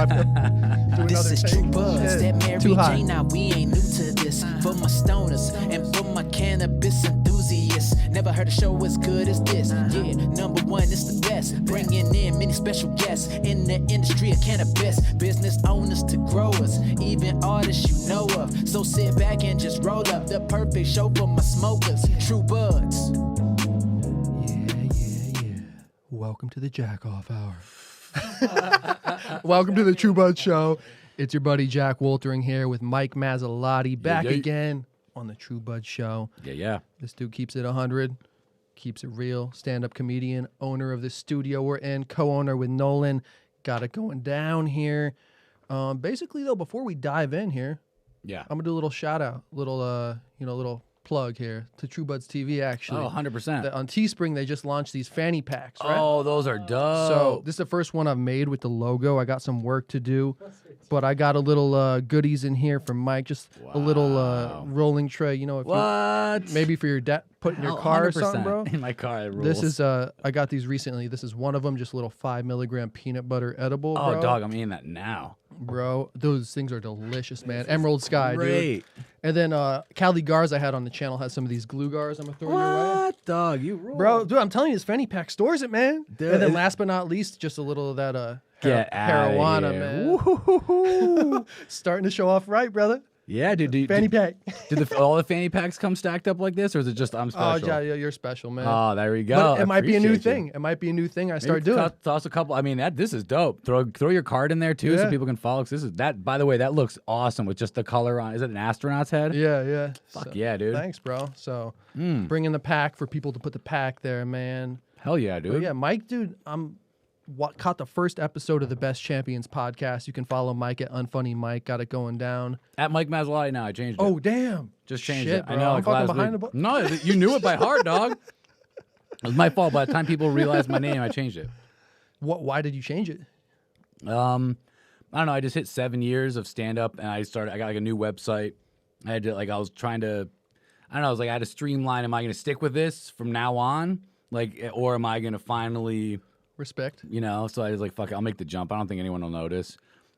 Do This another is take. True Buzz, Shit, that Mary too hot. Jane. Now we ain't new to this. For my stoners and for my cannabis enthusiasts, never heard a show as good as this. Yeah, number one, it's the best. Bringing in many special guests in the industry of cannabis, business owners to growers, even artists you know of. So sit back and just roll up the perfect show for my smokers. True Buds. Yeah. Welcome to the Jack Off Hour. Welcome to the True Bud Show. It's your buddy Jack Woltering here with Mike Masilotti back again on the True Bud Show. Yeah. This dude keeps it 100, keeps it real. Stand-up comedian, owner of the studio we're in, co-owner with Nolan. Got it going down here. Basically, though, before we dive in here, Yeah. I'm gonna do a little shout out, little plug here to True Buds TV. Actually, 100%. On Teespring, they just launched these fanny packs. Right? Oh, those are dope. So this is the first one I've made with the logo. I got some work to do, but I got a little goodies in here from Mike. Just a little rolling tray. You know, if maybe for your dad, put in your car or something, bro. In my car, it rules. This is I got these recently. This is one of them. Just a little 5 milligram peanut butter edible. Oh, bro. dog, I'm eating that now. Bro, those things are delicious, man. Emerald Sky, Great. dude. And then Cali Gars I had on the channel has some of these glue gars I'm gonna throw your way. What, dog? You rule. Bro, dude, I'm telling you, this fanny pack stores it, man. Dude, and then last but not least, just a little of that Get outta marijuana, here. man. Woo-hoo-hoo. Starting to show off right, brother. Yeah, dude. Fanny pack. Did all the fanny packs come stacked up like this, or is it just I'm Oh, special? yeah, you're special, man. Oh, there we go. But it might be a new Appreciate you. thing. It might be a new thing I Maybe start doing. Toss a couple. I mean, this is dope. Throw your card in there too, so Yeah. people can follow. 'Cause this is that. By the way, that looks awesome with just the color on. Is it an astronaut's head? Yeah. Fuck yeah, dude. Thanks, bro. So bringing the pack for people to put the pack there, man. Hell yeah, dude. But yeah, Mike, dude, caught the first episode of the Best Champions podcast. You can follow Mike at Unfunny Mike. Got it going down. At Mike Masilotti now. I changed it. Oh, damn. Just changed Shit, it. bro. I know. I'm like fucking last behind week. the No, you knew it by heart, dog. It was my fault. By the time people realized my name, I changed it. Why did you change it? I don't know. I just hit 7 years of stand up, and I got like a new website. I had to I was trying to, I don't know. I was like, I had to streamline. Am I going to stick with this from now on, or am I going to finally? Respect. You know, so I was like, fuck it, I'll make the jump. I don't think anyone will notice.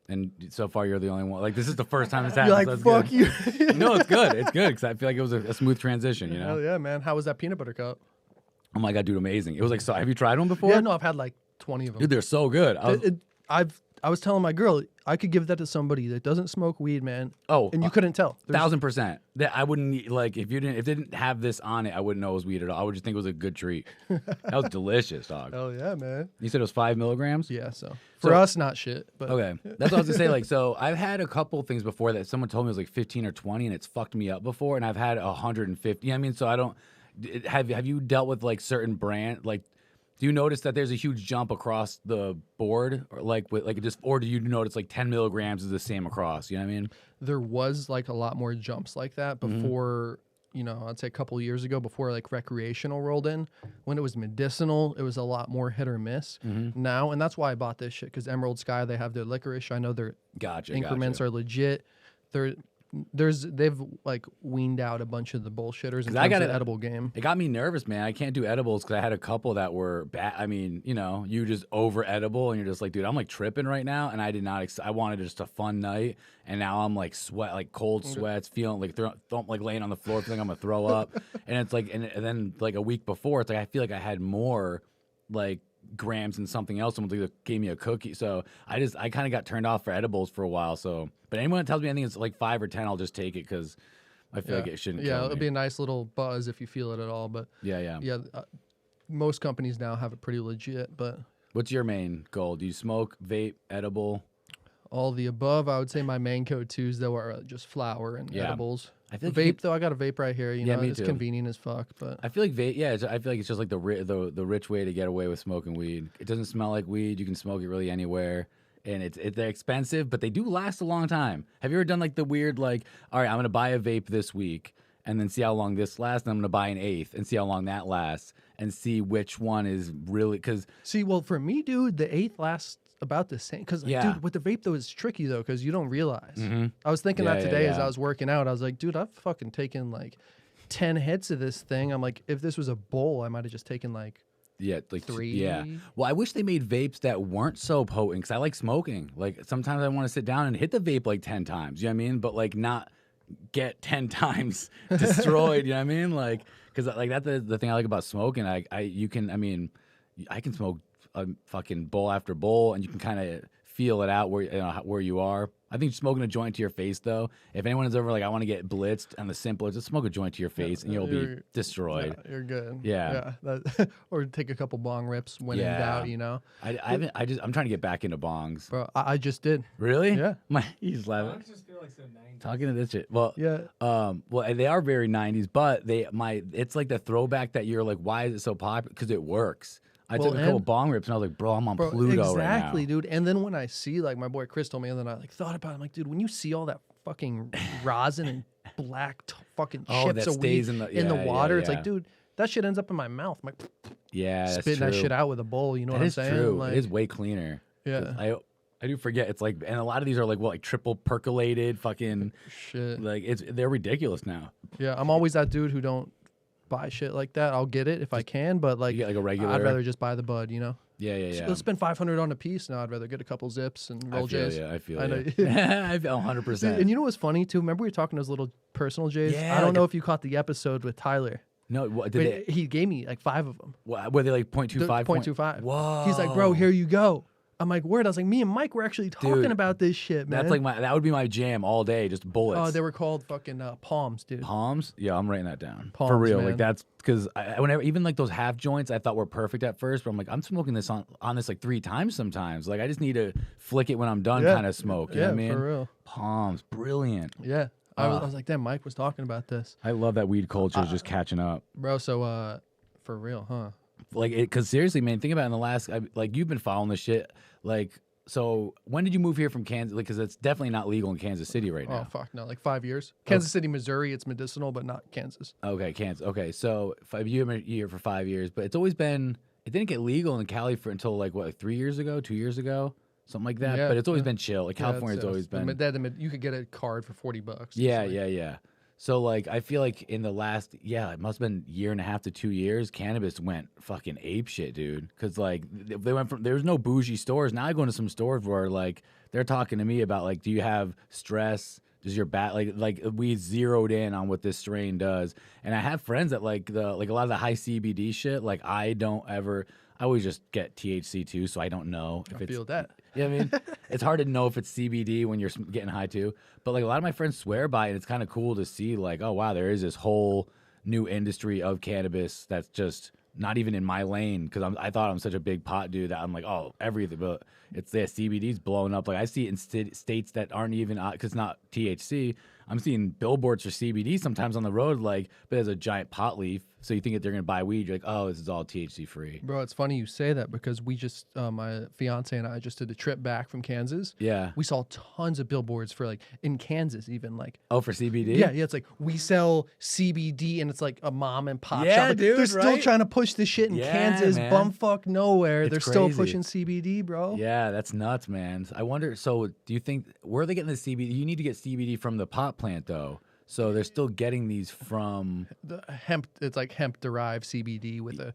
And so far, you're the only one. Like, this is the first time it's happened. You're like, so fuck good. you. No, it's good. It's good because I feel like it was a smooth transition, you know? Hell yeah, man. How was that peanut butter cup? Oh my God, dude, amazing. It was like, so have you tried one before? Yeah, no, I've had like 20 of them. Dude, they're so good. I was telling my girl, I could give that to somebody that doesn't smoke weed, man. Oh, and you couldn't tell. 1000%. That I wouldn't need, like, if they didn't have this on it, I wouldn't know it was weed at all. I would just think it was a good treat. That was delicious, dog. Hell yeah, man. You said it was 5 milligrams? Yeah, so for us, not shit. But Okay. That's what I was gonna say. Like, so I've had a couple things before that someone told me it was like 15 or 20 and it's fucked me up before. And I've had 150. You know what I mean? So I don't, have you dealt with like certain brand, like, do you notice that there's a huge jump across the board, or or do you notice like 10 milligrams is the same across? You know what I mean? there was like a lot more jumps like that before, you know, I'd say a couple of years ago before like recreational rolled in. When it was medicinal, it was a lot more hit or miss now. And that's why I bought this shit, because Emerald Sky, they have their licorice. I know their increments are legit. They've like weaned out a bunch of the bullshitters in terms of the edible game. It got me nervous, man. I can't do edibles because I had a couple that were bad. I mean, you know, you just over edible and you're just like, dude, I'm like tripping right now. And I did not. I wanted just a fun night, and now I'm like cold sweats, feeling like like laying on the floor, feeling I'm gonna throw up. And it's like, and then like a week before, it's like I feel like I had more like grams and something else. Someone gave me a cookie, so I kind of got turned off for edibles for a while. So, but anyone that tells me I think it's like 5 or 10, I'll just take it because I feel like it shouldn't. Yeah, kill it'll me. be a nice little buzz if you feel it at all. But yeah. Most companies now have it pretty legit. But What's your main goal? Do you smoke, vape, edible? all the above. I would say my main go-tos though are just flour and edibles. I feel like vape though. I got a vape right here. You know, me it's too. convenient as fuck. But I feel like vape. Yeah, I feel like it's just like the rich way to get away with smoking weed. It doesn't smell like weed. You can smoke it really anywhere. And they're expensive, but they do last a long time. Have you ever done like the weird, like, all right, I'm going to buy a vape this week and then see how long this lasts, and I'm going to buy an eighth and see how long that lasts and see which one is really, because... See, well, for me, dude, the eighth lasts about the same. Because, dude, with the vape, though, it's tricky, though, because you don't realize. I was thinking that today as I was working out. I was like, dude, I've fucking taken like 10 hits of this thing. I'm like, if this was a bowl, I might have just taken like like 3. Yeah. Well, I wish they made vapes that weren't so potent because I like smoking. Like sometimes I want to sit down and hit the vape like 10 times. You know what I mean? But like not get 10 times destroyed. You know what I mean? Like because like that's the thing I like about smoking. I can smoke a fucking bowl after bowl, and you can kind of feel it out where you are. I think smoking a joint to your face, though, if anyone is ever like, I want to get blitzed on the simplest, just smoke a joint to your face and you'll be destroyed. Yeah, you're good. Yeah. Or take a couple bong rips when in doubt, you know? I'm trying to get back into bongs. Bro, I just did. Really? Yeah. He's laughing. Bongs just feel like so 90s. Talking to this shit. Well, Yeah. well, they are very 90s, but it's like the throwback that you're like, why is it so popular? Because it works. I took a couple bong rips and I was like, bro, I'm on Pluto right now. Exactly, dude. And then when I see, like, my boy Chris told me, and then I like thought about it, I'm like, dude, when you see all that fucking rosin and black fucking chips of weed in the water, it's like, dude, that shit ends up in my mouth. I'm like, that's spitting true. that shit out with a bowl. You know what I'm saying? True. Like, it is way cleaner. 'Cause yeah. I do forget. It's like, and a lot of these are like triple percolated, fucking Shit. like they're ridiculous now. Yeah, I'm always that dude who don't buy shit like that. I'll get it if I can, but like, You get like a regular. I'd rather just buy the bud, you know? Yeah. Let's spend 500 on a piece. Now I'd rather get a couple zips and roll J's. I feel I know. you. I feel 100%. And you know what's funny too? Remember we were talking those little personal J's? Yeah, I don't like know if you caught the episode with Tyler. No, what, But he gave me like 5 of them. were they like 0.25? 0.25. Whoa. He's like, bro, here you go. I'm like, word. I was like, me and Mike were actually talking Dude, about this shit, man. That's like that would be my jam all day, just bullets. Oh, they were called fucking palms, dude. Palms? Yeah, I'm writing that down. For Palms, real. man. Like that's because whenever even like those half joints I thought were perfect at first, but I'm like, I'm smoking this on this like 3 times sometimes. Like I just need to flick it when I'm done kind of smoke. You know what I mean? for real. Palms, brilliant. Yeah. I was like, damn, Mike was talking about this. I love that weed culture is just catching up. Bro, so for real, huh? Like because seriously, man, think about it in the last like you've been following this shit. Like so when did you move here from Kansas? Like because it's definitely not legal in Kansas City right now. Oh fuck no, like 5 years. Kansas City, Missouri, it's medicinal, but not Kansas. Okay, Kansas. Okay, so you've been here for 5 years, but it's always been. It didn't get legal in Cali until like what, like 3 years ago, 2 years ago, something like that. Yeah, but it's always been chill. Like California's always been. You could get a card for $40. Yeah, It's like- yeah. So like I feel like in the last it must have been 1.5 to 2 years, cannabis went fucking ape shit, dude. Because like they went from there was no bougie stores. Now I go into some stores where like they're talking to me about like, do you have stress? Does your bat like we zeroed in on what this strain does? And I have friends that like a lot of the high CBD shit. Like I always just get THC too, so I don't know if I it's feel that. yeah, I mean, it's hard to know if it's CBD when you're getting high too. But like a lot of my friends swear by it. And it's kind of cool to see like, oh wow, there is this whole new industry of cannabis that's just not even in my lane because I thought I'm such a big pot dude that I'm like, oh, everything. But it's there. CBD's blowing up. Like I see it in states that aren't even because it's not THC. I'm seeing billboards for CBD sometimes on the road, like, but there's a giant pot leaf. So you think that they're gonna buy weed, you're like, oh, this is all THC free. Bro, it's funny you say that because we just, my fiance and I just did a trip back from Kansas. Yeah. We saw tons of billboards for like in Kansas, even like. Oh, for CBD? Yeah. It's like we sell CBD and it's like a mom and pop Yeah, shop. Like, dude, they're still right? trying to push this shit in Yeah, Kansas, man. bumfuck nowhere. It's They're still crazy. pushing CBD, bro. Yeah, that's nuts, man. I wonder. So, do you think where are they getting the CBD? You need to get CBD from the pot plant, though. So they're still getting these from The hemp, it's like hemp derived CBD with a,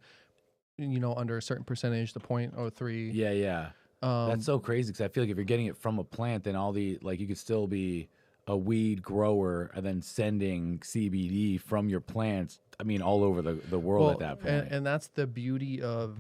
under a certain percentage, the 0.03. Yeah. That's so crazy because I feel like if you're getting it from a plant, then all the like you could still be a weed grower and then sending CBD from your plants. I mean, all over the world at that point. And that's the beauty of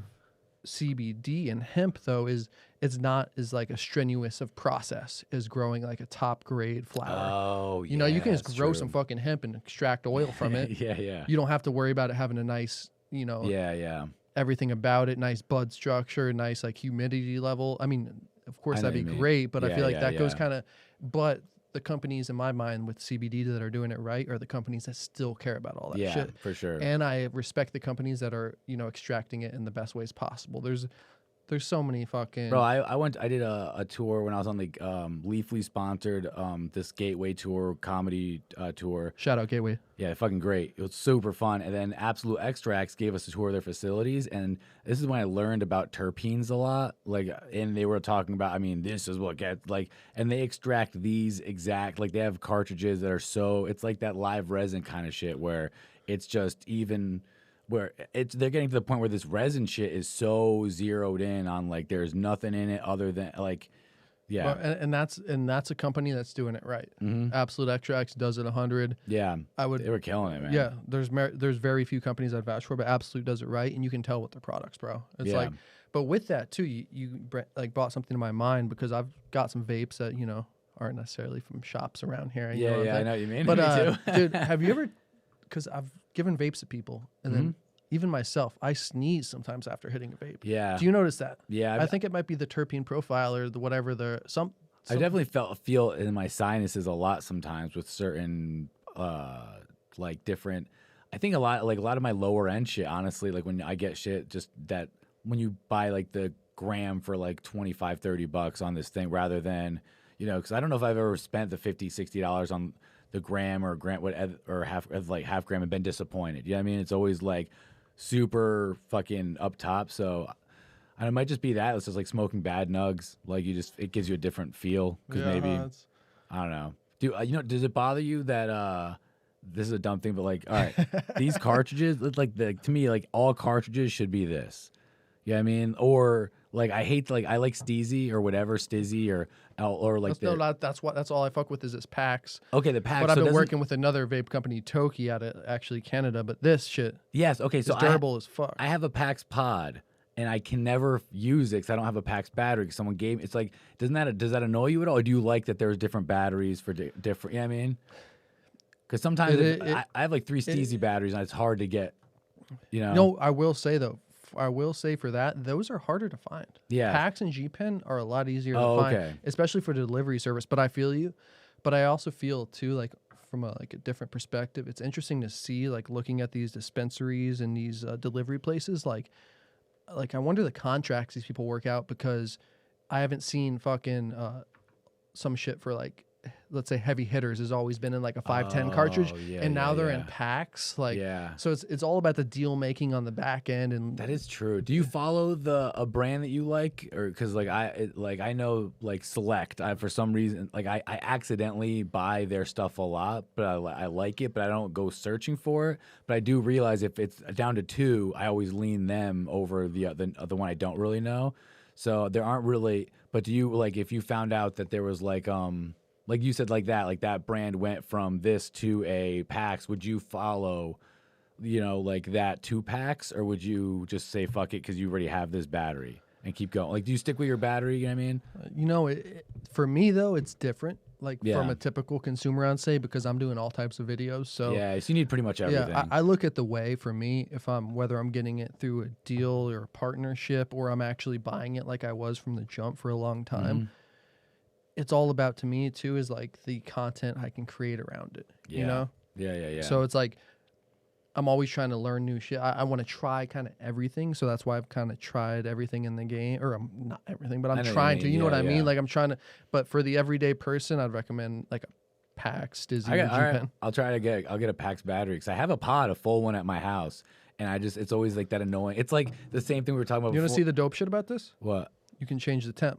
CBD and hemp, though, is it's not as like a strenuous of process as growing like a top grade flower. Oh, yeah. You can just that's grow true. some fucking hemp and extract oil from it. Yeah. You don't have to worry about it having a nice, Yeah. everything about it, nice bud structure, nice like humidity level. I mean, of course I know that'd what be you mean. great, but I Yeah, feel like yeah, that goes yeah. kind of. But the companies in my mind with CBD that are doing it right are the companies that still care about all that Yeah, shit. for sure. And I respect the companies that are extracting it in the best ways possible. There's so many fucking. Bro, I did a tour when I was on the Leafly sponsored this Gateway tour, comedy tour. Shout out Gateway. Yeah, fucking great. It was super fun. And then Absolute Extracts gave us a tour of their facilities. And this is when I learned about terpenes a lot. Like, and they were talking about, I mean, this is what gets, like, and they extract these exact, like, they have cartridges that are so, it's like that live resin kind of shit where it's just even where they're getting to the point where this resin shit is so zeroed in on like there's nothing in it other than like, yeah. Well, and that's a company that's doing it right. Absolute Extracts does it 100. Yeah, I would. they were killing it, man. Yeah, there's very few companies I'd vouch for, but Absolute does it right, and you can tell with their products, bro. It's Yeah. like, but with that too, you like brought something to my mind because I've got some vapes that aren't necessarily from shops around here. You know what I'm I saying? know what you mean. But Me too. dude, have you ever? Because I've given vapes to people, and then even myself, I sneeze sometimes after hitting a vape. Yeah. Do you notice that? Yeah, I think it might be the terpene profile or the whatever I definitely feel in my sinuses a lot sometimes with certain like different. I think a lot of my lower end shit. Honestly, like when I get shit, just that when you buy like the gram for like $25-$30 on this thing, rather than because I don't know if I've ever spent the $50-$60 on the gram or half gram and been disappointed. You know what I mean? It's always like super fucking up top. So. And it might just be that it's just like smoking bad nugs. Like it gives you a different feel because maybe I don't know. Does it bother you that this is a dumb thing, but like, all right, these cartridges, to me, like all cartridges should be this. You know what I mean? Or like I like Steezy or whatever Stizzy or like that's all I fuck with is this packs. Okay, the packs. But I've been working with another vape company, Toki, out of actually Canada. But this shit, yes, okay, so is durable as fuck. I have a PAX pod. And I can never use it because I don't have a PAX battery. Because someone gave me. It's like, does that annoy you at all, or do you like that there's different batteries for different? You know what I mean? Because sometimes I have like 3 Steezy batteries, and it's hard to get. No, I will say though, for that, those are harder to find. Yeah, PAX and G Pen are a lot easier to find, especially for the delivery service. But I feel you. But I also feel too, like from a different perspective, it's interesting to see, like looking at these dispensaries and these delivery places, like I wonder the contracts these people work out, because I haven't seen fucking some shit for like, let's say heavy hitters has always been in like a 510 cartridge, and now they're in packs. So it's all about the deal making on the back end. And that is true. Do you follow a brand that you like, or because I know like Select, for some reason I accidentally buy their stuff a lot, but I like it, but I don't go searching for it. But I do realize if it's down to 2, I always lean them over the one I don't really know. So there aren't really. But do you if you found out that there was like you said, like that brand went from this to a PAX, would you follow, like that 2 PAX, or would you just say fuck it because you already have this battery and keep going? Like, do you stick with your battery? You know what I mean? For me though, it's different. From a typical consumer, I'd say, because I'm doing all types of videos. So so you need pretty much everything. Yeah, I look at the way for me, whether I'm getting it through a deal or a partnership, or I'm actually buying it like I was from the jump for a long time. It's all about, to me too, is like the content I can create around it. Yeah. So it's like I'm always trying to learn new shit. I want to try kind of everything, so that's why I've kind of tried everything in the game, or not everything, but I'm trying to. You know what I mean? Like I'm trying to. But for the everyday person, I'd recommend like a PAX, Stizzy, or G-Pen. I'll get a PAX battery because I have a pod, a full one at my house, and it's always like that annoying. It's like the same thing we were talking about. You want to see the dope shit about this? What? You can change the temp.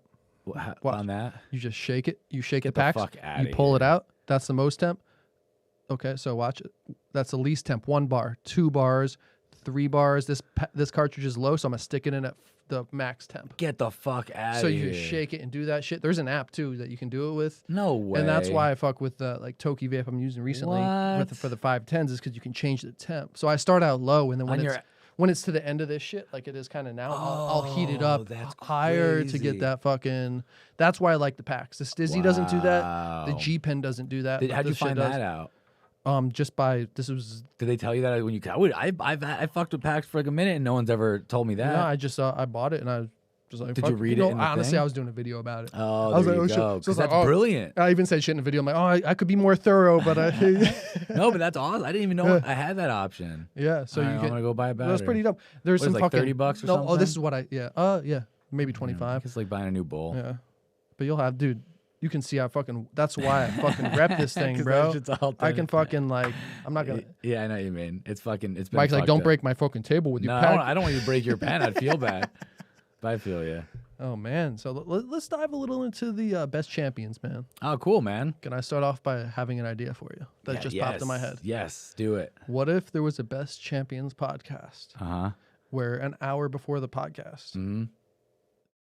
On that? You just shake it. You shake the PAX. PAX. You pull it out. That's the most temp. Okay, so watch it. That's the least temp. 1 bar, 2 bars, 3 bars. This cartridge is low, so I'm gonna stick it in at the max temp. Get the fuck out of here. So you just shake it and do that shit. There's an app too that you can do it with. No way. And that's why I fuck with the Toki vape I'm using recently for the 510s, is because you can change the temp. So I start out low, and then when it's to the end of this shit, like it is kind of now, I'll heat it up higher to get that fucking. That's why I like the PAX. The Stizzy doesn't do that. The G Pen doesn't do that. How'd you find that out? Just by this was. Did they tell you that when you? I fucked with PAX for like a minute, and no one's ever told me that. No, I just I bought it, and I was like, did you read it? Honestly, I was doing a video about it. Oh, I was like, oh shit, so that's brilliant. I even said shit in the video. I'm like, I could be more thorough, but no, but that's awesome. I didn't even know I had that option. Yeah, so I'm gonna go buy a battery. That's pretty dope. There's some like fucking $30 or something. Oh, this is what yeah, maybe 25. It's like buying a new bowl. Yeah, but you'll have, dude. You can see that's why I fucking rep this thing, bro. I can fucking I'm not gonna. Yeah, I know what you mean. It's been. Mike's like, don't break my fucking table with your pen. I don't want you to break your pen. I'd feel bad. But I feel you. Oh man, so let's dive a little into the best champions, man. Oh, cool, man. Can I start off by having an idea for you that just popped in my head? Yes, do it. What if there was a best champions podcast where an hour before the podcast,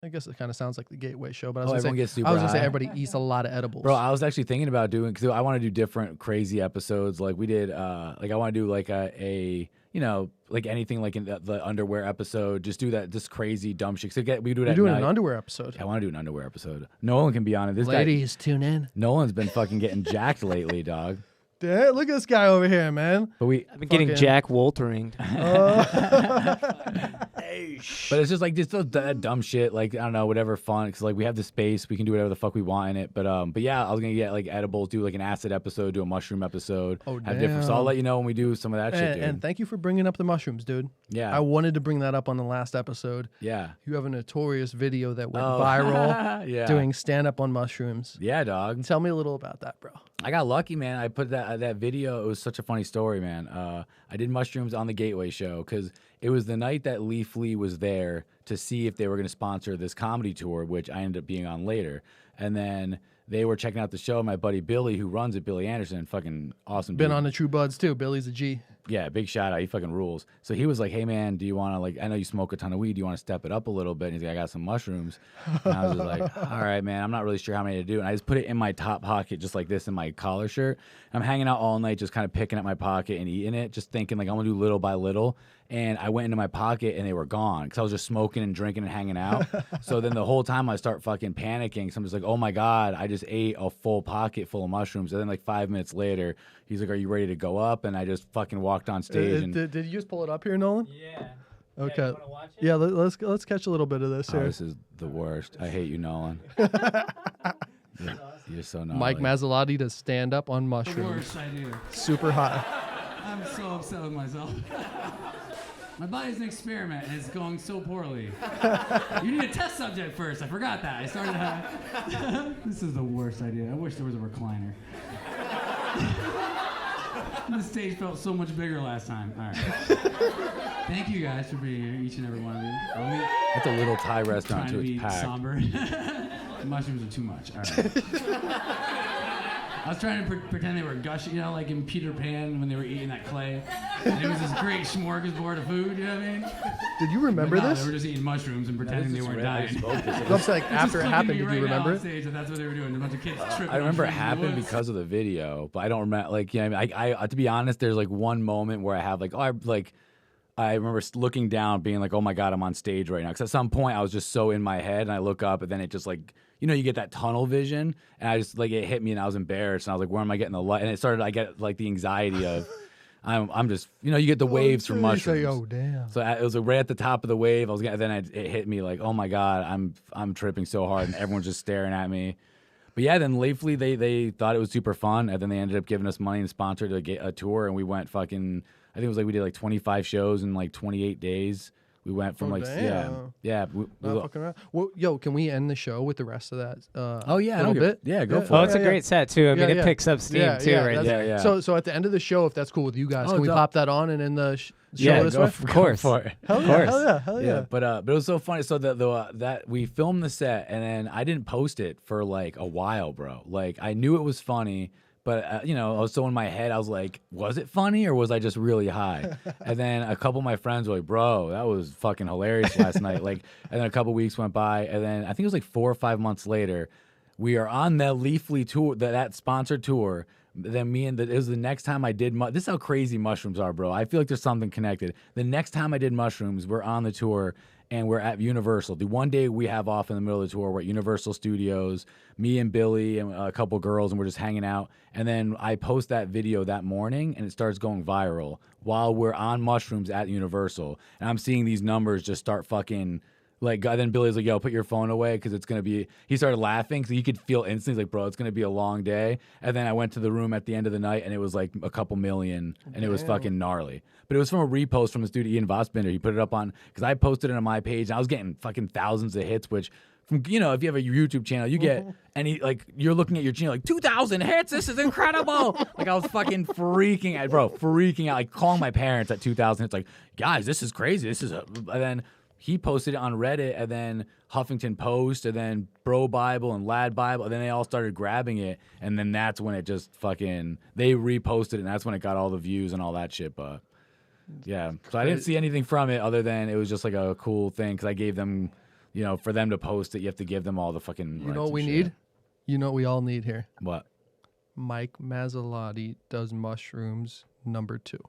I guess it kind of sounds like the Gateway Show, but I was going to say everybody eats a lot of edibles. Bro, I was actually thinking about doing, because I want to do different crazy episodes. Like we did, like I want to do like a you know, like anything like in the underwear episode. Just do that, just crazy dumb shit. So we do it You're at doing night. an underwear episode. Yeah, I want to do an underwear episode. Nolan can be on it. This Ladies, guy, tune in. Nolan's been fucking getting jacked lately, dog. Dude, look at this guy over here, man. But I've been getting Jack Wolteringed. But it's just like just that dumb shit, like I don't know, whatever fun. Cause like we have the space, we can do whatever the fuck we want in it. But yeah, I was gonna get like edibles, do like an acid episode, do a mushroom episode. Oh, have different. So I'll let you know when we do some of that shit, dude. And thank you for bringing up the mushrooms, dude. Yeah, I wanted to bring that up on the last episode. Yeah, you have a notorious video that went viral. Yeah, doing stand up on mushrooms. Yeah, dog. Tell me a little about that, bro. I got lucky, man. I put that video. It was such a funny story, man. I did mushrooms on the Gateway Show because it was the night that Leafly was there to see if they were going to sponsor this comedy tour, which I ended up being on later. And then they were checking out the show. My buddy Billy, who runs it, Billy Anderson, fucking awesome dude. Been on the True Buds too. Billy's a G. Yeah, big shout out. He fucking rules. So he was like, hey, man, do you want to, like, I know you smoke a ton of weed. Do you want to step it up a little bit? And he's like, I got some mushrooms. And I was just like, all right, man, I'm not really sure how many to do. And I just put it in my top pocket, just like this in my collar shirt. I'm hanging out all night, just kind of picking at my pocket and eating it, just thinking, like, I'm going to do little by little. And I went into my pocket and they were gone because I was just smoking and drinking and hanging out. So then the whole time I start fucking panicking. So I'm just like, oh my God, I just ate a full pocket full of mushrooms. And then like 5 minutes later, he's like, are you ready to go up? And I just fucking walked on stage. Did you just pull it up here, Nolan? Yeah. Okay. Yeah, you wanna watch it? Yeah, let's catch a little bit of this here. This is the worst. I hate you, Nolan. You're so gnarly. Mike Masilotti to stand up on The mushrooms. worst I do. Super high. I'm so upset with myself. My body's an experiment and it's going so poorly. You need a test subject first. I forgot that. I started This is the worst idea. I wish there was a recliner. The stage felt so much bigger last time. All right. Thank you guys for being here, each and every one of you. That's a little Thai restaurant Trying too. to It's be packed. somber. Mushrooms are too much. All right. I was trying to pretend they were gushing, you know, like in Peter Pan when they were eating that clay. And it was this great smorgasbord of food, you know what I mean? Did you remember But no, this? they were just eating mushrooms and pretending they weren't dying. I'm saying after it happened, did you remember it? Stage that that's what they were doing. A bunch of kids tripping. I remember it on trees in the happened woods. because of the video, but I don't remember. Like, you know, I to be honest, there's like one moment where I have like, I remember looking down, being like, oh my God, I'm on stage right now. Because at some point, I was just so in my head, and I look up, and then it just like, you know, you get that tunnel vision, and I just like it hit me, and I was embarrassed, and I was like, where am I getting the light? And it started, I get like the anxiety of, I'm just, you know, you get the waves from mushrooms. Oh damn! So it was like right at the top of the wave. I was getting, then it hit me like, oh my God, I'm tripping so hard, and everyone's just staring at me. But yeah, then lately they thought it was super fun, and then they ended up giving us money and sponsored a tour, and we went fucking. I think it was like we did like 25 shows in like 28 days. We went from damn. yeah. Not fucking around. Well, yo, can we end the show with the rest of that? Oh yeah, little bit. Yeah, go for Oh, it. it's a great set too. I mean, it picks up steam too, right that's- there. Yeah. So at the end of the show, if that's cool with you guys, Oh, can we dope. pop that on and end the show Yeah, this go way? for- of course. Go for it. Hell Of yeah! course. Hell yeah! Yeah, but it was so funny. So that we filmed the set, and then I didn't post it for like a while, bro. Like I knew it was funny, but you know, I was so in my head. I was like, was it funny or was I just really high? And then a couple of my friends were like, bro, that was fucking hilarious last night. Like, and then a couple weeks went by, and then I think it was like 4 or 5 months later, we are on that Leafly tour, that sponsored tour. Then it was the next time I did. This is how crazy mushrooms are, bro. I feel like there's something connected. The next time I did mushrooms, we're on the tour and we're at Universal. The one day we have off in the middle of the tour, we're at Universal Studios, me and Billy and a couple girls, and we're just hanging out. And then I post that video that morning, and it starts going viral while we're on mushrooms at Universal. And I'm seeing these numbers just start fucking. Like, then Billy's like, yo, put your phone away because it's going to be, he started laughing. So you could feel instantly, he's like, bro, it's going to be a long day. And then I went to the room at the end of the night and it was like a couple million and it was fucking gnarly. But it was from a repost from this dude, Ian Vosbinder. He put it up on, because I posted it on my page and I was getting fucking thousands of hits, which, from, you know, if you have a YouTube channel, you get any, like, you're looking at your channel, like, 2,000 hits, this is incredible. Like, I was fucking freaking out, like calling my parents at 2,000 hits, like, guys, this is crazy. This is and then he posted it on Reddit, and then Huffington Post, and then Bro Bible and Lad Bible, and then they all started grabbing it, and then that's when it just fucking, they reposted it, and that's when it got all the views and all that shit. But yeah, so I didn't see anything from it other than it was just like a cool thing because I gave them, you know, for them to post it, you have to give them all the fucking. You know what we need? You know what we all need here? What? Mike Masilotti does mushrooms #2.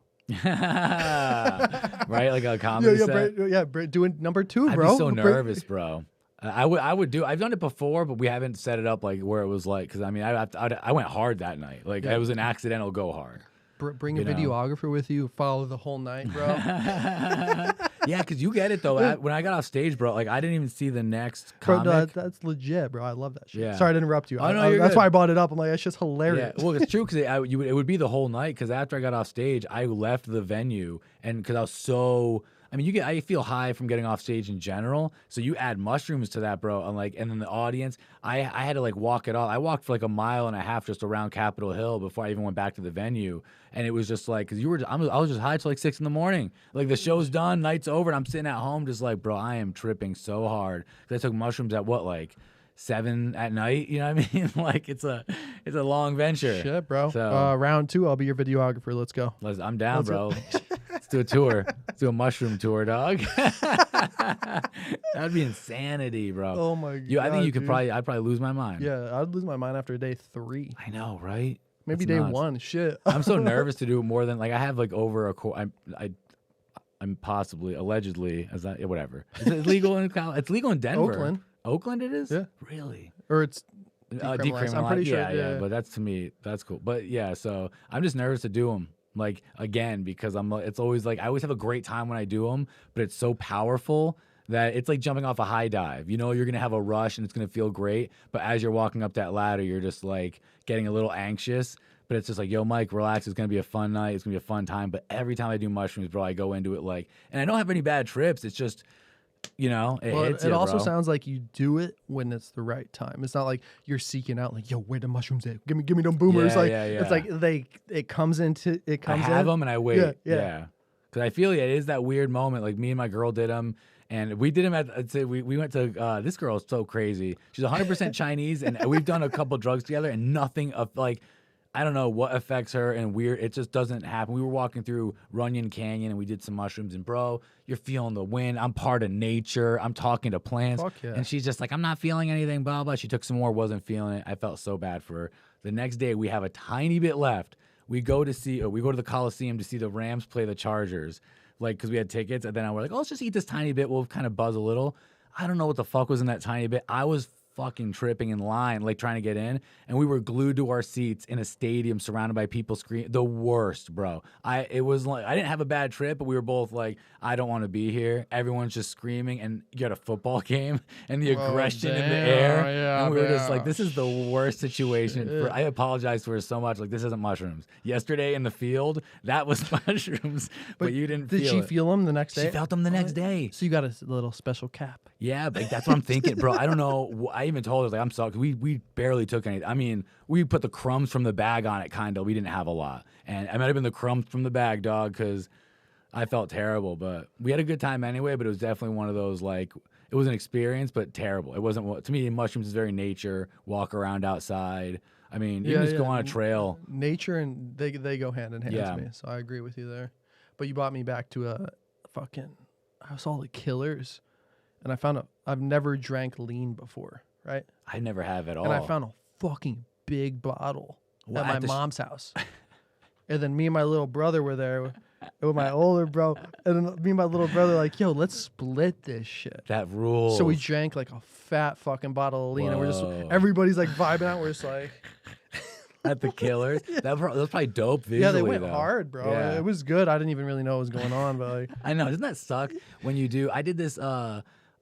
Right, like a comedy set. Doing #2, I'd bro. be so nervous, bro. I would do. I've done it before, but we haven't set it up like where it was like. Because I mean, I went hard that night. Like it was an accidental go hard. Bring a videographer with you. Follow the whole night, bro. Yeah, because you get it though. When I got off stage, bro, like I didn't even see the next comic. Bro, that's legit, bro. I love that shit. Yeah. Sorry to interrupt you. Oh, no, that's good. why I brought it up. I'm like, that's just hilarious. Yeah, well, it's true because it would be the whole night. Because after I got off stage, I left the venue, and because I was so. I mean, I feel high from getting off stage in general. So you add mushrooms to that, bro. And then the audience, I had to like walk it off. I walked for like 1.5 miles just around Capitol Hill before I even went back to the venue. And it was just like, cause I was just high till like 6 a.m. Like the show's done, night's over, and I'm sitting at home just like, bro, I am tripping so hard. Cause I took mushrooms at what, like 7 at night? You know what I mean? Like it's a long venture. Shit, bro. So, round 2, I'll be your videographer. Let's go. I'm down, bro. Let's do a tour. Let's do a mushroom tour, dog. That'd be insanity, bro. Oh my god. I think you could I'd probably lose my mind. Yeah, I'd lose my mind after day 3. I know, right? Maybe That's day nuts. 1. Shit. I'm so nervous to do it more than like I have like over a I'm possibly allegedly as that whatever. Is it legal in It's legal in Denver. Oakland it is? Yeah. Really? Or it's decriminalized. I'm pretty sure. Yeah, but that's to me that's cool. But yeah, so I'm just nervous to do them. Like again, because it's always like I always have a great time when I do them, but it's so powerful that it's like jumping off a high dive. You know, you're gonna have a rush and it's gonna feel great, but as you're walking up that ladder, you're just like getting a little anxious. But it's just like, yo, Mike, relax. It's gonna be a fun night. It's gonna be a fun time. But every time I do mushrooms, bro, I go into it like, and I don't have any bad trips. It's just, you know, it also bro. sounds like you do it when it's the right time. It's not like you're seeking out like, yo, where the mushrooms at? Give me them boomers. It's like it comes in. I have them and I wait. Yeah. Because I feel it is that weird moment. Like me and my girl did them. And we did them I'd say we went to, this girl is so crazy. She's 100% Chinese. And we've done a couple drugs together and nothing of like, I don't know what affects her and weird. It just doesn't happen. We were walking through Runyon Canyon and we did some mushrooms and bro, you're feeling the wind. I'm part of nature. I'm talking to plants. Fuck yeah. And she's just like, I'm not feeling anything, blah, blah. She took some more, wasn't feeling it. I felt so bad for her. The next day we have a tiny bit left. We go to the Coliseum to see the Rams play the Chargers. Like, cause we had tickets and then we're like, oh, let's just eat this tiny bit. We'll kind of buzz a little. I don't know what the fuck was in that tiny bit. I was fucking tripping in line, like trying to get in, and we were glued to our seats in a stadium surrounded by people screaming. The worst, bro. It was like I didn't have a bad trip, but we were both like, I don't want to be here. Everyone's just screaming, and you got a football game and the aggression in the air, and we were just like, this is the worst situation. I apologize for it so much. Like this isn't mushrooms. Yesterday in the field, that was mushrooms, but you didn't. Did she feel them the next day? She felt them the next day. So you got a little special cap. Yeah, like that's what I'm thinking, bro. I don't know. I even told her like I'm sorry. We barely took anything. I mean, we put the crumbs from the bag on it, kind of. We didn't have a lot, and it might have been the crumbs from the bag, dog, because I felt terrible. But we had a good time anyway. But it was definitely one of those like it was an experience, but terrible. It wasn't. To me, mushrooms is very nature. Walk around outside. I mean, you can just go on a trail. Nature and they go hand in hand to me. So I agree with you there. But you brought me back to I saw the Killers. And I found I've never drank lean before, right? I never have at all. And I found a fucking big bottle at my mom's house. And then me and my little brother were there with my older bro. And then me and my little brother like, yo, let's split this shit. That rules. So we drank like a fat fucking bottle of lean. And we're just, everybody's like vibing out. We're just like. At the Killers. That was probably dope visually, yeah, they went though. hard, bro. Yeah. It was good. I didn't even really know what was going on, but like. I know. Doesn't that suck when you do? I did this,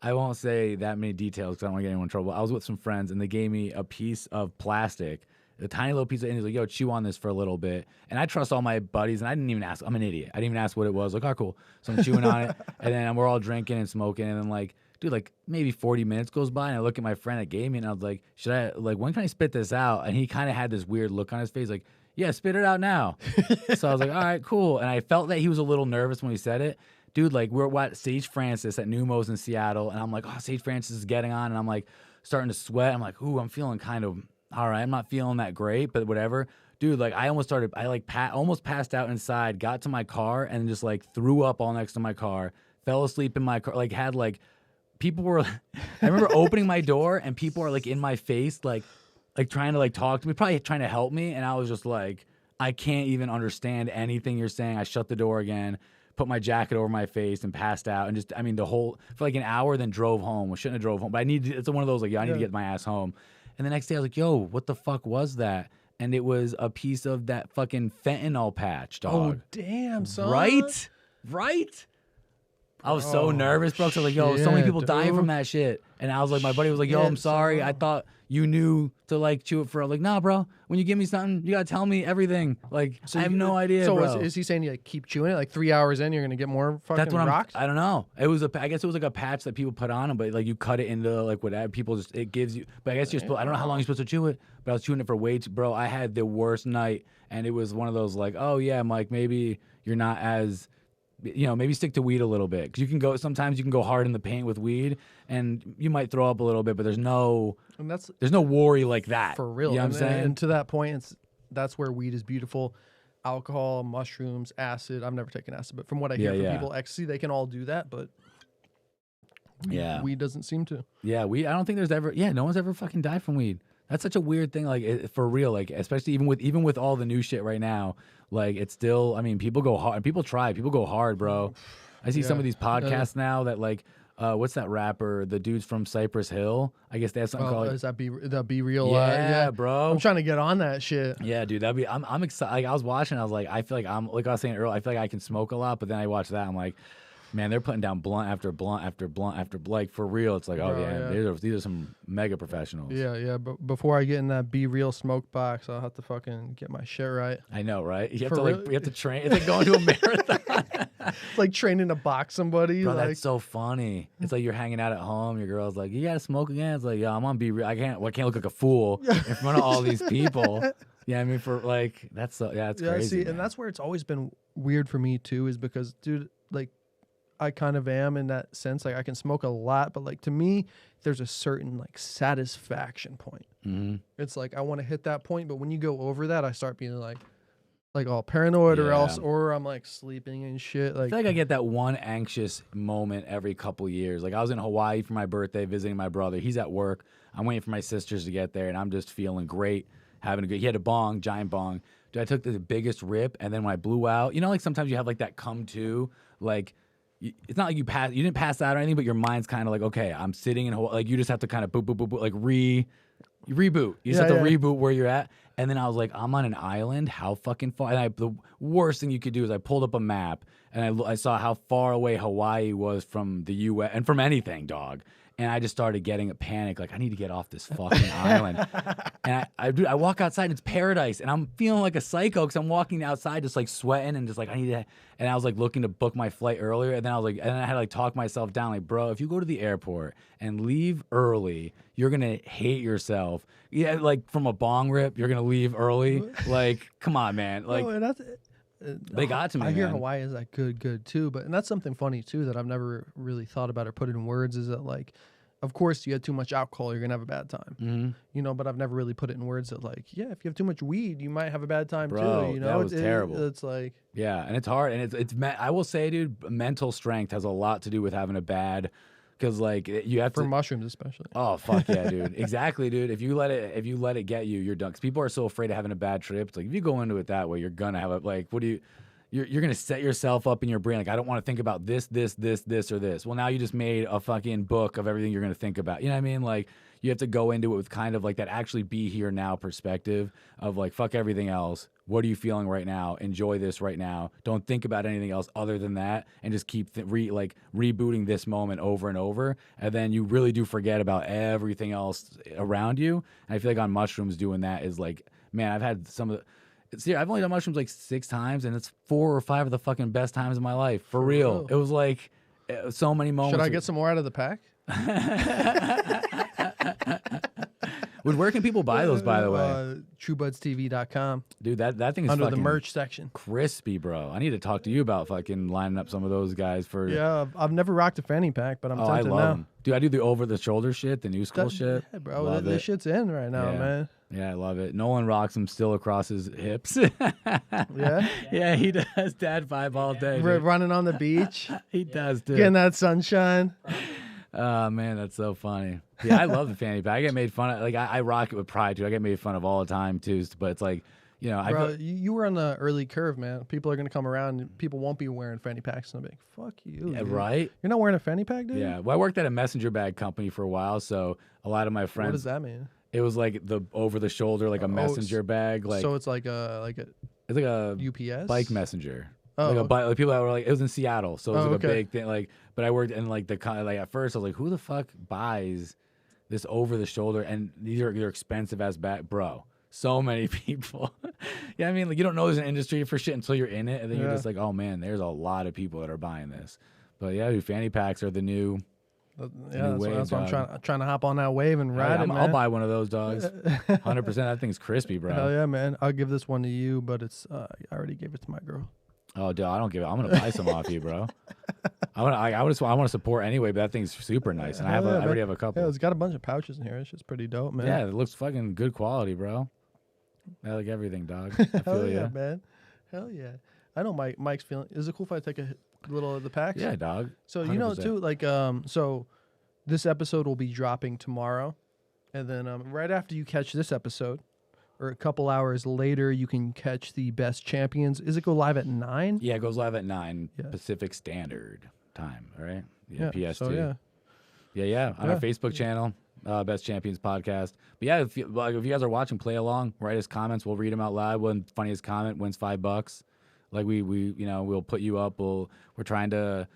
I won't say that many details because I don't want to get anyone in trouble. I was with some friends and they gave me a piece of plastic, a tiny little piece of, and he's like, yo, chew on this for a little bit. And I trust all my buddies and I didn't even ask. I'm an idiot. I didn't even ask what it was. Like, oh, cool. So I'm chewing on it. And then we're all drinking and smoking. And then like, dude, like maybe 40 minutes goes by and I look at my friend that gave me and I was like, when can I spit this out? And he kind of had this weird look on his face like, yeah, spit it out now. So I was like, all right, cool. And I felt that he was a little nervous when he said it. dude, like we're at Sage Francis at Numos in Seattle, and I'm like, oh, Sage Francis is getting on, and I'm like starting to sweat. I'm like, ooh, I'm feeling kind of all right. I'm not feeling that great, but whatever. Dude, like I almost almost passed out inside, got to my car, and just like threw up all next to my car, fell asleep in my car, like had like people were, I remember opening my door and people are like in my face, like trying to like talk to me, probably trying to help me. And I was just like, I can't even understand anything you're saying. I shut the door again, put my jacket over my face and passed out. And just, I mean, for like an hour, then drove home. I shouldn't have drove home, but it's one of those like, I need to get my ass home. And the next day I was like, yo, what the fuck was that? And it was a piece of that fucking fentanyl patch, dog. Oh, damn, son. Right? I was so nervous, bro. So I was like, yo, so many people dying from that shit. And I was like, my buddy was like, yo, I'm sorry. I thought you knew to like chew it for. I was like, nah, bro. When you give me something, you gotta tell me everything. Like, so I have no idea, so bro. Is he saying you like keep chewing it? Like 3 hours in, you're gonna get more fucking That's what rocks? I don't know. It was I guess it was like a patch that people put on them, but like you cut it into like whatever. People just, it gives you. But I guess you're supposed. I don't know how long you're supposed to chew it. But I was chewing it for way too, bro. I had the worst night, and it was one of those like, oh yeah, Mike, maybe you're not as. Maybe stick to weed a little bit, because sometimes you can go hard in the paint with weed and you might throw up a little bit, but there's no worry like that. For real. You know what I'm saying? And to that point, that's where weed is beautiful. Alcohol, mushrooms, acid. I've never taken acid, but from what I hear from people, ecstasy, they can all do that, but weed doesn't seem to. Yeah, weed. I don't think there's ever, no one's ever fucking died from weed. That's such a weird thing, like for real, like especially even with all the new shit right now, like it's still. I mean, people go hard, people go hard, bro. I see some of these podcasts now that like, what's that rapper? The dudes from Cypress Hill. I guess they have something called. Is that Be Real? Yeah, bro. I'm trying to get on that shit. Yeah, dude, I'm excited. Like, I was watching, I was like, I feel like like I was saying earlier, I feel like I can smoke a lot, but then I watch that, I'm like. Man, they're putting down blunt after blunt after blunt after like for real. It's like, these are some mega professionals. Yeah. But before I get in that Be Real smoke box, I'll have to fucking get my shit right. I know, right? You have to train. It's like going to a marathon. It's like training to box somebody. Bro, that's so funny. It's like you're hanging out at home. Your girl's like, you gotta smoke again. It's like, yeah, I'm on Be Real. I can't look like a fool in front of all these people. Yeah, I mean, for like that's crazy. See, and that's where it's always been weird for me too, is because, dude, like. I kind of am in that sense. Like I can smoke a lot, but like to me, there's a certain like satisfaction point. Mm-hmm. It's like I want to hit that point, but when you go over that, I start being like all paranoid or I'm like sleeping and shit. Like I feel like I get that one anxious moment every couple years. Like I was in Hawaii for my birthday visiting my brother. He's at work. I'm waiting for my sisters to get there, and I'm just feeling great, having a good. He had a bong, giant bong. Dude, I took the biggest rip, and then when I blew out, like sometimes you have like that come to, like. It's not like you didn't pass out or anything, but your mind's kind of like, okay, I'm sitting in Hawaii. Like you just have to kind of boop, like reboot. You just have to reboot where you're at. And then I was like, I'm on an island. How fucking far? And the worst thing you could do is I pulled up a map and I saw how far away Hawaii was from the U.S. and from anything, dog. And I just started getting a panic, like I need to get off this fucking island. And I walk outside, and it's paradise, and I'm feeling like a psycho because I'm walking outside just like sweating and just like I need to. And I was like looking to book my flight earlier, and then I had to like talk myself down, like bro, if you go to the airport and leave early, you're gonna hate yourself. Yeah, like from a bong rip, you're gonna leave early. Like, come on, man. Like. They got to me. I hear man. Hawaii is like good too, and that's something funny too that I've never really thought about or put it in words. Is that like, of course, you had too much alcohol, you're gonna have a bad time. Mm-hmm. But I've never really put it in words that like, yeah, if you have too much weed, you might have a bad time too. That was terrible. It's like, yeah, and it's hard, and it's. I will say, dude, mental strength has a lot to do with having a bad. Because like you have for mushrooms especially. Oh fuck yeah, dude! Exactly, dude. If you let it get you, you're done. Because people are so afraid of having a bad trip. It's like if you go into it that way, you're gonna have you're gonna set yourself up in your brain. Like I don't want to think about this or this. Well, now you just made a fucking book of everything you're gonna think about. You know what I mean? Like you have to go into it with kind of like that actually be here now perspective of like fuck everything else. What are you feeling right now? Enjoy this right now. Don't think about anything else other than that, and just keep rebooting this moment over and over. And then you really do forget about everything else around you. And I feel like on mushrooms doing that is like, man, I've had some of the. See, I've only done mushrooms like 6 times, and it's 4 or 5 of the fucking best times of my life. For real. It was like so many moments. Should I get some more out of the pack? Where can people buy those, by the way? TrueBudsTV.com. Dude, that thing is under fucking the merch section. Crispy, bro. I need to talk to you about fucking lining up some of those guys for. Yeah, I've never rocked a fanny pack, but I'm tempted I love now. them. Dude, I do the over-the-shoulder shit, the new school shit. Yeah, bro, this shit's in right now, man. Yeah, I love it. Nolan rocks them still across his hips. Yeah? Yeah, he does dad vibe all day. Dude. Running on the beach. He does, dude. Getting that sunshine. Oh, man, that's so funny. Yeah, I love the fanny pack. I get made fun of. Like, I rock it with pride, too. I get made fun of all the time, too. But it's like, you know. Bro, you were on the early curve, man. People are going to come around and people won't be wearing fanny packs. And they'll be like, fuck you. Yeah, dude. right? You're not wearing a fanny pack, dude? Yeah. Well, I worked at a messenger bag company for a while, so a lot of my friends. What does that mean? It was like the over the shoulder, like a messenger bag. Like, so it's like a it's like a UPS bike messenger. Oh, like a okay. bike. Like people that were like, it was in Seattle, so it was like okay. a big thing. Like, but I worked in like like at first I was like, who the fuck buys this over the shoulder? And they're expensive as bag, bro. So many people. Yeah, I mean, like you don't know there's an industry for shit until you're in it, and then you're just like, oh man, there's a lot of people that are buying this. But yeah, dude, fanny packs are the new. Yeah, that's what I'm trying to hop on that wave and ride it, man. I'll buy one of those dogs. 100%. That thing's crispy, bro. Hell yeah, man. I'll give this one to you, but it's I already gave it to my girl. Oh, dude, I don't give it. I'm gonna buy some off you, bro. I want to support anyway, but that thing's super nice, and I already have a couple. Yeah, it's got a bunch of pouches in here. It's just pretty dope, man. Yeah, it looks fucking good quality, bro. I like everything, dog. I Hell feel yeah, ya. man. Hell yeah. I know Mike's feeling. Is it cool if I take a little of the packs? Yeah, dog. So you know 100%. too, like so this episode will be dropping tomorrow, and then right after you catch this episode, or a couple hours later, you can catch the Best Champions. Is it go live at 9? Yeah, it goes live at 9 Pacific Standard Time. All right. Yeah. PS2. So Yeah. On our Facebook channel, Best Champions Podcast. But yeah, if you guys are watching, play along. Write us comments. We'll read them out loud. One funniest comment wins $5. Like we we'll put you up. We're trying to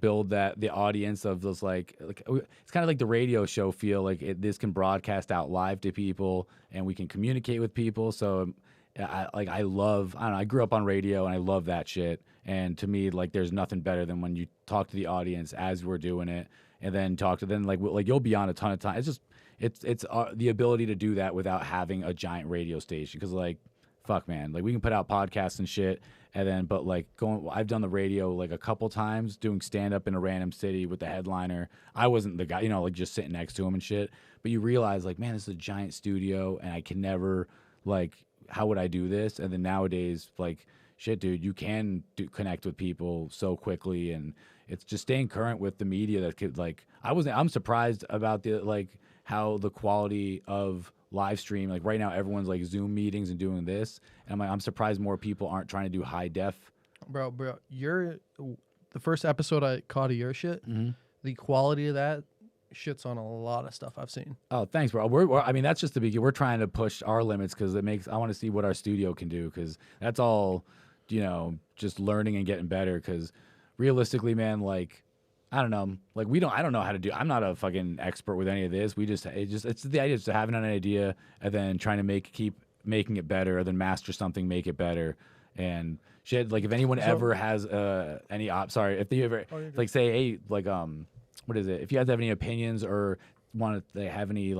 build the audience of those like it's kind of like the radio show feel. Like this can broadcast out live to people, and we can communicate with people. So I love. I don't know. I grew up on radio, and I love that shit. And to me, like there's nothing better than when you talk to the audience as we're doing it, and then talk to them. Like you'll be on a ton of time. It's just it's the ability to do that without having a giant radio station. Because like fuck, man, like we can put out podcasts and shit. And then, but like I've done the radio like a couple times doing stand up in a random city with the headliner. I wasn't the guy, like just sitting next to him and shit. But you realize like, man, this is a giant studio and I can never how would I do this? And then nowadays, like, shit, dude, you can connect with people so quickly, and it's just staying current with the media that could I'm surprised about how the quality of live stream, like right now everyone's like Zoom meetings and doing this, and I'm surprised more people aren't trying to do high def. Bro, the first episode I caught of your shit, the quality of that shits on a lot of stuff I've seen. Oh, thanks, bro. I mean, that's just the beginning. We're trying to push our limits because I want to see what our studio can do, because that's all, just learning and getting better. Because realistically, man, like, I don't know, like I don't know how to do. I'm not a fucking expert with any of this. It's the idea of just having an idea and then trying to keep making it better, or then master something, make it better, and shit. Like if anyone ever has if you ever say, hey, what is it? If you guys have any opinions or want to have any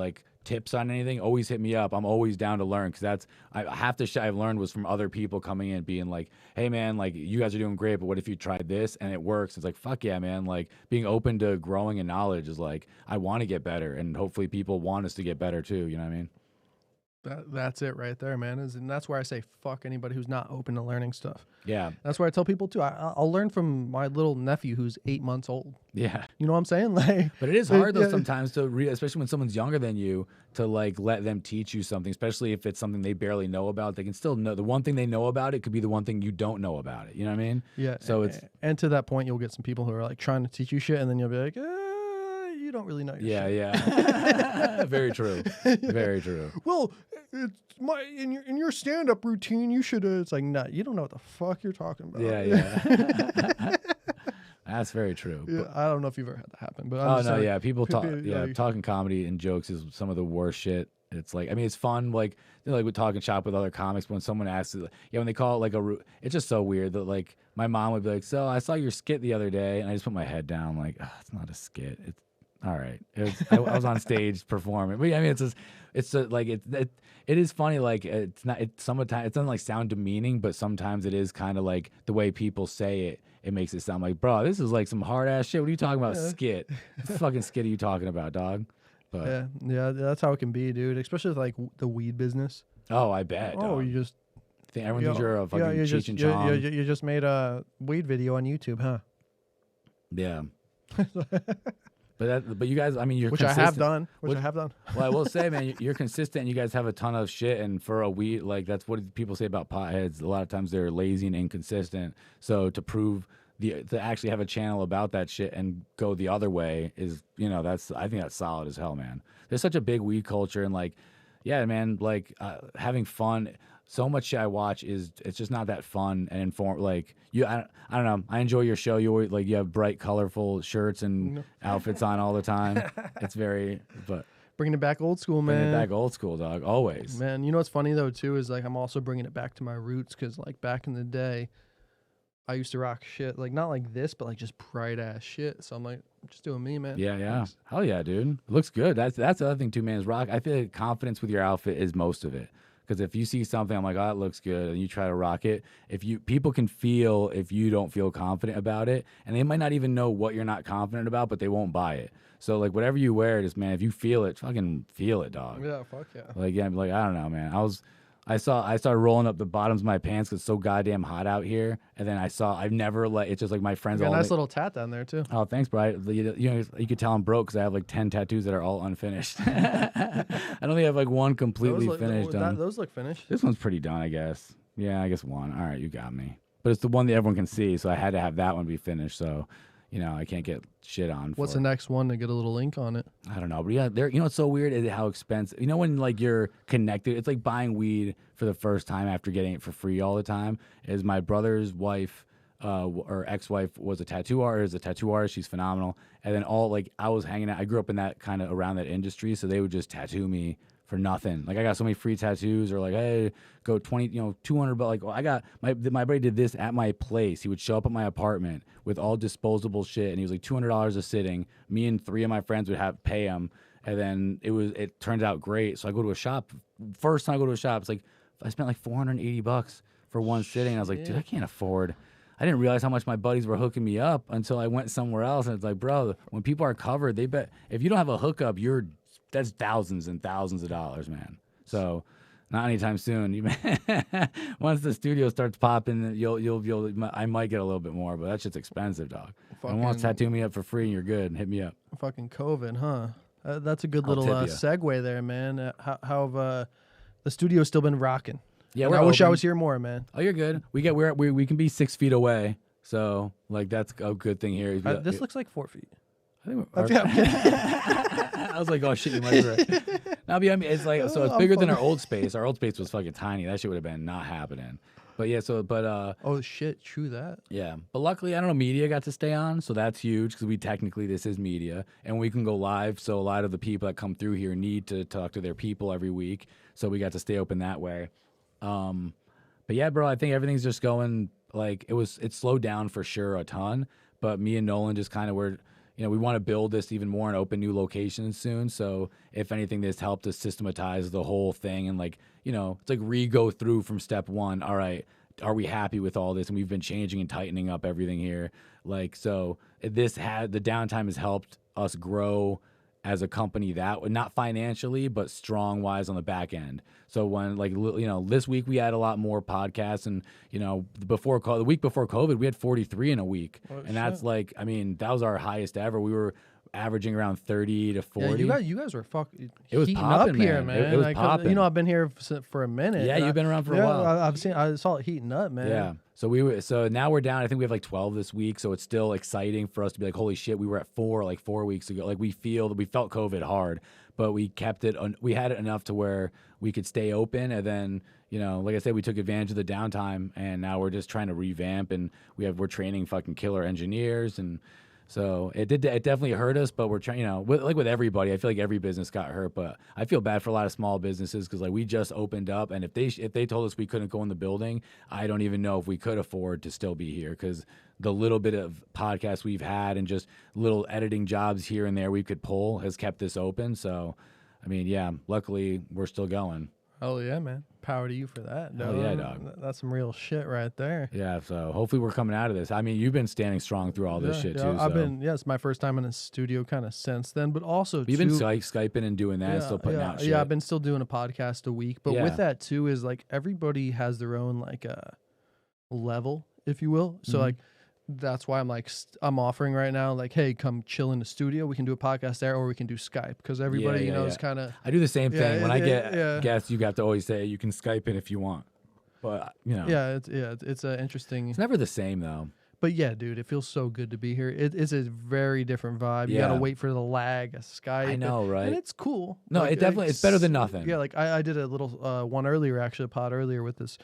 tips on anything, always hit me up. I'm always down to learn, because half the shit I've learned was from other people coming in being like, hey man, like you guys are doing great, but what if you tried this and it works? It's like, fuck yeah, man. Like being open to growing in knowledge is like, I want to get better, and hopefully people want us to get better too. You know what I mean? That's it right there, man. And that's where I say fuck anybody who's not open to learning stuff. Yeah. That's where I tell people too. I'll learn from my little nephew who's 8 months old. Yeah. You know what I'm saying? But it is hard though sometimes especially when someone's younger than you, to let them teach you something, especially if it's something they barely know about. They can still know the one thing they know about it could be the one thing you don't know about it. You know what I mean? Yeah. So and to that point, you'll get some people who are trying to teach you shit, and then you'll be like, you don't really know your shit. Yeah. Very true. Very true. Well, it's in your stand-up routine, you should. It's like, nah, you don't know what the fuck you're talking about. Yeah. That's very true. Yeah, I don't know if you've ever had that happen, but people talk. Talking comedy and jokes is some of the worst shit. It's like, I mean, it's fun, like with talking shop with other comics. But when someone asks, when they call it it's just so weird that my mom would be like, so I saw your skit the other day, and I just put my head down, like, oh, it's not a skit. all right. I was on stage performing. But yeah, I mean, it is funny. Like it's not. It sometimes it doesn't like sound demeaning, but sometimes it is kind of like the way people say it. It makes it sound like, bro, this is like some hard ass shit. What are you talking about? Skit? What the fucking skit are you talking about, dog? But yeah, that's how it can be, dude. Especially with like the weed business. oh, I bet. Oh, dog. you just Everyone thinks you're a fucking Cheech and Chong. you just made a weed video on YouTube, huh? Yeah. But you guys, I mean, you're Which consistent. I have done. I have done. Well, I will say, man, you're consistent. You guys have a ton of shit, and for a weed, like that's what people say about potheads. A lot of times they're lazy and inconsistent. So to prove to actually have a channel about that shit and go the other way is, I think that's solid as hell, man. There's such a big weed culture, and like, yeah, man, like having fun. So much shit I watch it's just not that fun and inform. Like I don't know. I enjoy your show. You always, you have bright, colorful shirts and outfits on all the time. It's but bringing it back old school, man. Bringing it back old school, dog. Always, man. You know what's funny though too is like I'm also bringing it back to my roots because like back in the day, I used to rock shit like not like this, but like just bright ass shit. So I'm like, I'm just doing me, man. Yeah. Thanks. Hell yeah, dude. It looks good. That's the other thing too, man. Is rock. I feel like confidence with your outfit is most of it. Because if you see something, I'm like, oh, that looks good, and you try to rock it. People can feel if you don't feel confident about it, and they might not even know what you're not confident about, but they won't buy it. So like whatever you wear, just man, if you feel it, fucking feel it, dog. Yeah, fuck yeah. Like I don't know, man. I started rolling up the bottoms of my pants because it's so goddamn hot out here. And then I've never it's just like my friends. You got all a nice little tat down there too. Oh, thanks, bro. You could tell I'm broke because I have like 10 tattoos that are all unfinished. I only have like one completely finished. Those look finished. This one's pretty done, I guess. Yeah, I guess one. All right, you got me. But it's the one that everyone can see, so I had to have that one be finished. So, I can't get shit on. What's the next one to get a little ink on it? I don't know, but yeah, what's so weird is how expensive. When like you're connected, it's like buying weed for the first time after getting it for free all the time. Is my brother's wife, or ex-wife was a tattoo artist. She's phenomenal. And then I was hanging out. I grew up in that kind of around that industry, so they would just tattoo me for nothing. Like I got so many free tattoos, or like, hey, go 20, 200. But like, I got my buddy did this at my place. He would show up at my apartment with all disposable shit, and he was like $200 a sitting. Me and 3 of my friends would pay him, and then it turned out great. So I go to a shop. First time I go to a shop, it's like I spent like $480 for one sitting. And I was like, dude, I can't afford. I didn't realize how much my buddies were hooking me up until I went somewhere else, and it's like, bro, when people are covered, they bet if you don't have a hookup, that's thousands and thousands of dollars, man. So, not anytime soon. Once the studio starts popping, I might get a little bit more, but that shit's expensive, dog. And once tattoo me up for free and you're good, hit me up. Fucking COVID, huh? That's a good little segue there, man. How have the studio's still been rocking? Yeah, I wish I was here more, man. Oh, you're good. We can be 6 feet away, so like that's a good thing here. This looks like 4 feet. I think I was like, oh shit, you might be right. Now, I mean, it's like so it's bigger than our old space. Our old space was fucking tiny. That shit would have been not happening. But yeah, oh shit, true that. Yeah, but luckily, I don't know, media got to stay on, so that's huge because this is media, and we can go live. So a lot of the people that come through here need to talk to their people every week, so we got to stay open that way. But yeah, bro, I think everything's just going like it slowed down for sure a ton. But me and Nolan just kind of we want to build this even more and open new locations soon. So if anything, this helped us systematize the whole thing and it's like go through from step one. All right, are we happy with all this? And we've been changing and tightening up everything here. So the downtime has helped us grow as a company not financially, but strong wise on the back end. So when this week we had a lot more podcasts, and the week before COVID we had 43 in a week, and that's that was our highest ever. We were averaging around 30 to 40. Yeah, you guys were fucking. It was heating popping, up here, man. It was popping. I've been here for a minute. Yeah, you've been around for a while. I saw it heating up, man. Yeah. So now we're down. I think we have like 12 this week. So it's still exciting for us to be like, holy shit, we were at 4 like 4 weeks ago. Like we felt COVID hard, but we kept it. We had it enough to where we could stay open. And then, like I said, we took advantage of the downtime, and now we're just trying to revamp, and we're training fucking killer engineers, and So it definitely hurt us, but we're trying, with everybody, I feel like every business got hurt, but I feel bad for a lot of small businesses because like we just opened up, and if they told us we couldn't go in the building, I don't even know if we could afford to still be here because the little bit of podcasts we've had and just little editing jobs here and there we could pull has kept this open. So, I mean, yeah, luckily we're still going. Oh yeah, man. Power to you for that. Oh yeah, dog. That's some real shit right there. Yeah, so hopefully we're coming out of this. I mean, you've been standing strong through all this shit too. It's my first time in a studio kind of since then, but also you've been Skyping and doing that, still putting out shit. Yeah, I've been still doing a podcast a week, but with that too is like everybody has their own like level, if you will. So like that's why I'm like I'm offering right now like, hey, come chill in the studio. We can do a podcast there, or we can do Skype because everybody is kind of. I do the same thing when I get guests. You have to always say you can Skype in if you want, but it's an interesting. It's never the same though. But yeah, dude, it feels so good to be here. It's a very different vibe. You gotta wait for the lag, a Skype. I know, right? And it's cool. No, like, it definitely it's better than nothing. Yeah, like I did a little one earlier, actually, a pod earlier with this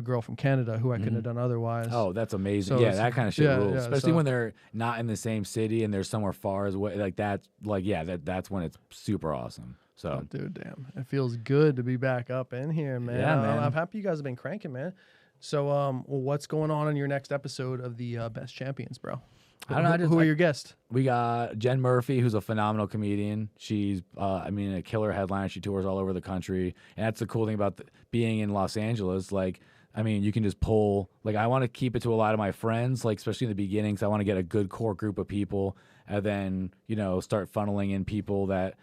girl from Canada who I couldn't have done otherwise. Oh, that's amazing. So that kind of shit rules. Especially when they're not in the same city and they're somewhere far away. Like that's that's when it's super awesome. So, dude, damn, it feels good to be back up in here, man. Yeah, man. I'm happy you guys have been cranking, man. So, what's going on in your next episode of the Best Champions, bro? I don't know. Who are your guests? We got Jen Murphy, who's a phenomenal comedian. She's, a killer headliner. She tours all over the country, and that's the cool thing about being in Los Angeles. Like, I mean, you can just pull. Like, I want to keep it to a lot of my friends, like especially in the beginning, because I want to get a good core group of people, and then start funneling in people that.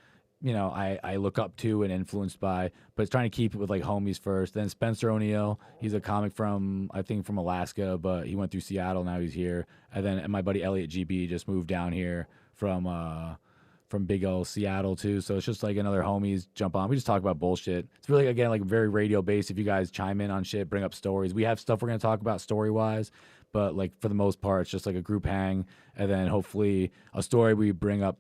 I look up to and influenced by, but it's trying to keep it with like homies first. Then Spencer O'Neill, he's a comic from Alaska, but he went through Seattle, now he's here. And then my buddy Elliot GB just moved down here from big old Seattle too. So it's just like another homies jump on. We just talk about bullshit. It's really, again, like very radio based. If you guys chime in on shit, bring up stories. We have stuff we're going to talk about story wise, but like for the most part, it's just like a group hang. And then hopefully a story we bring up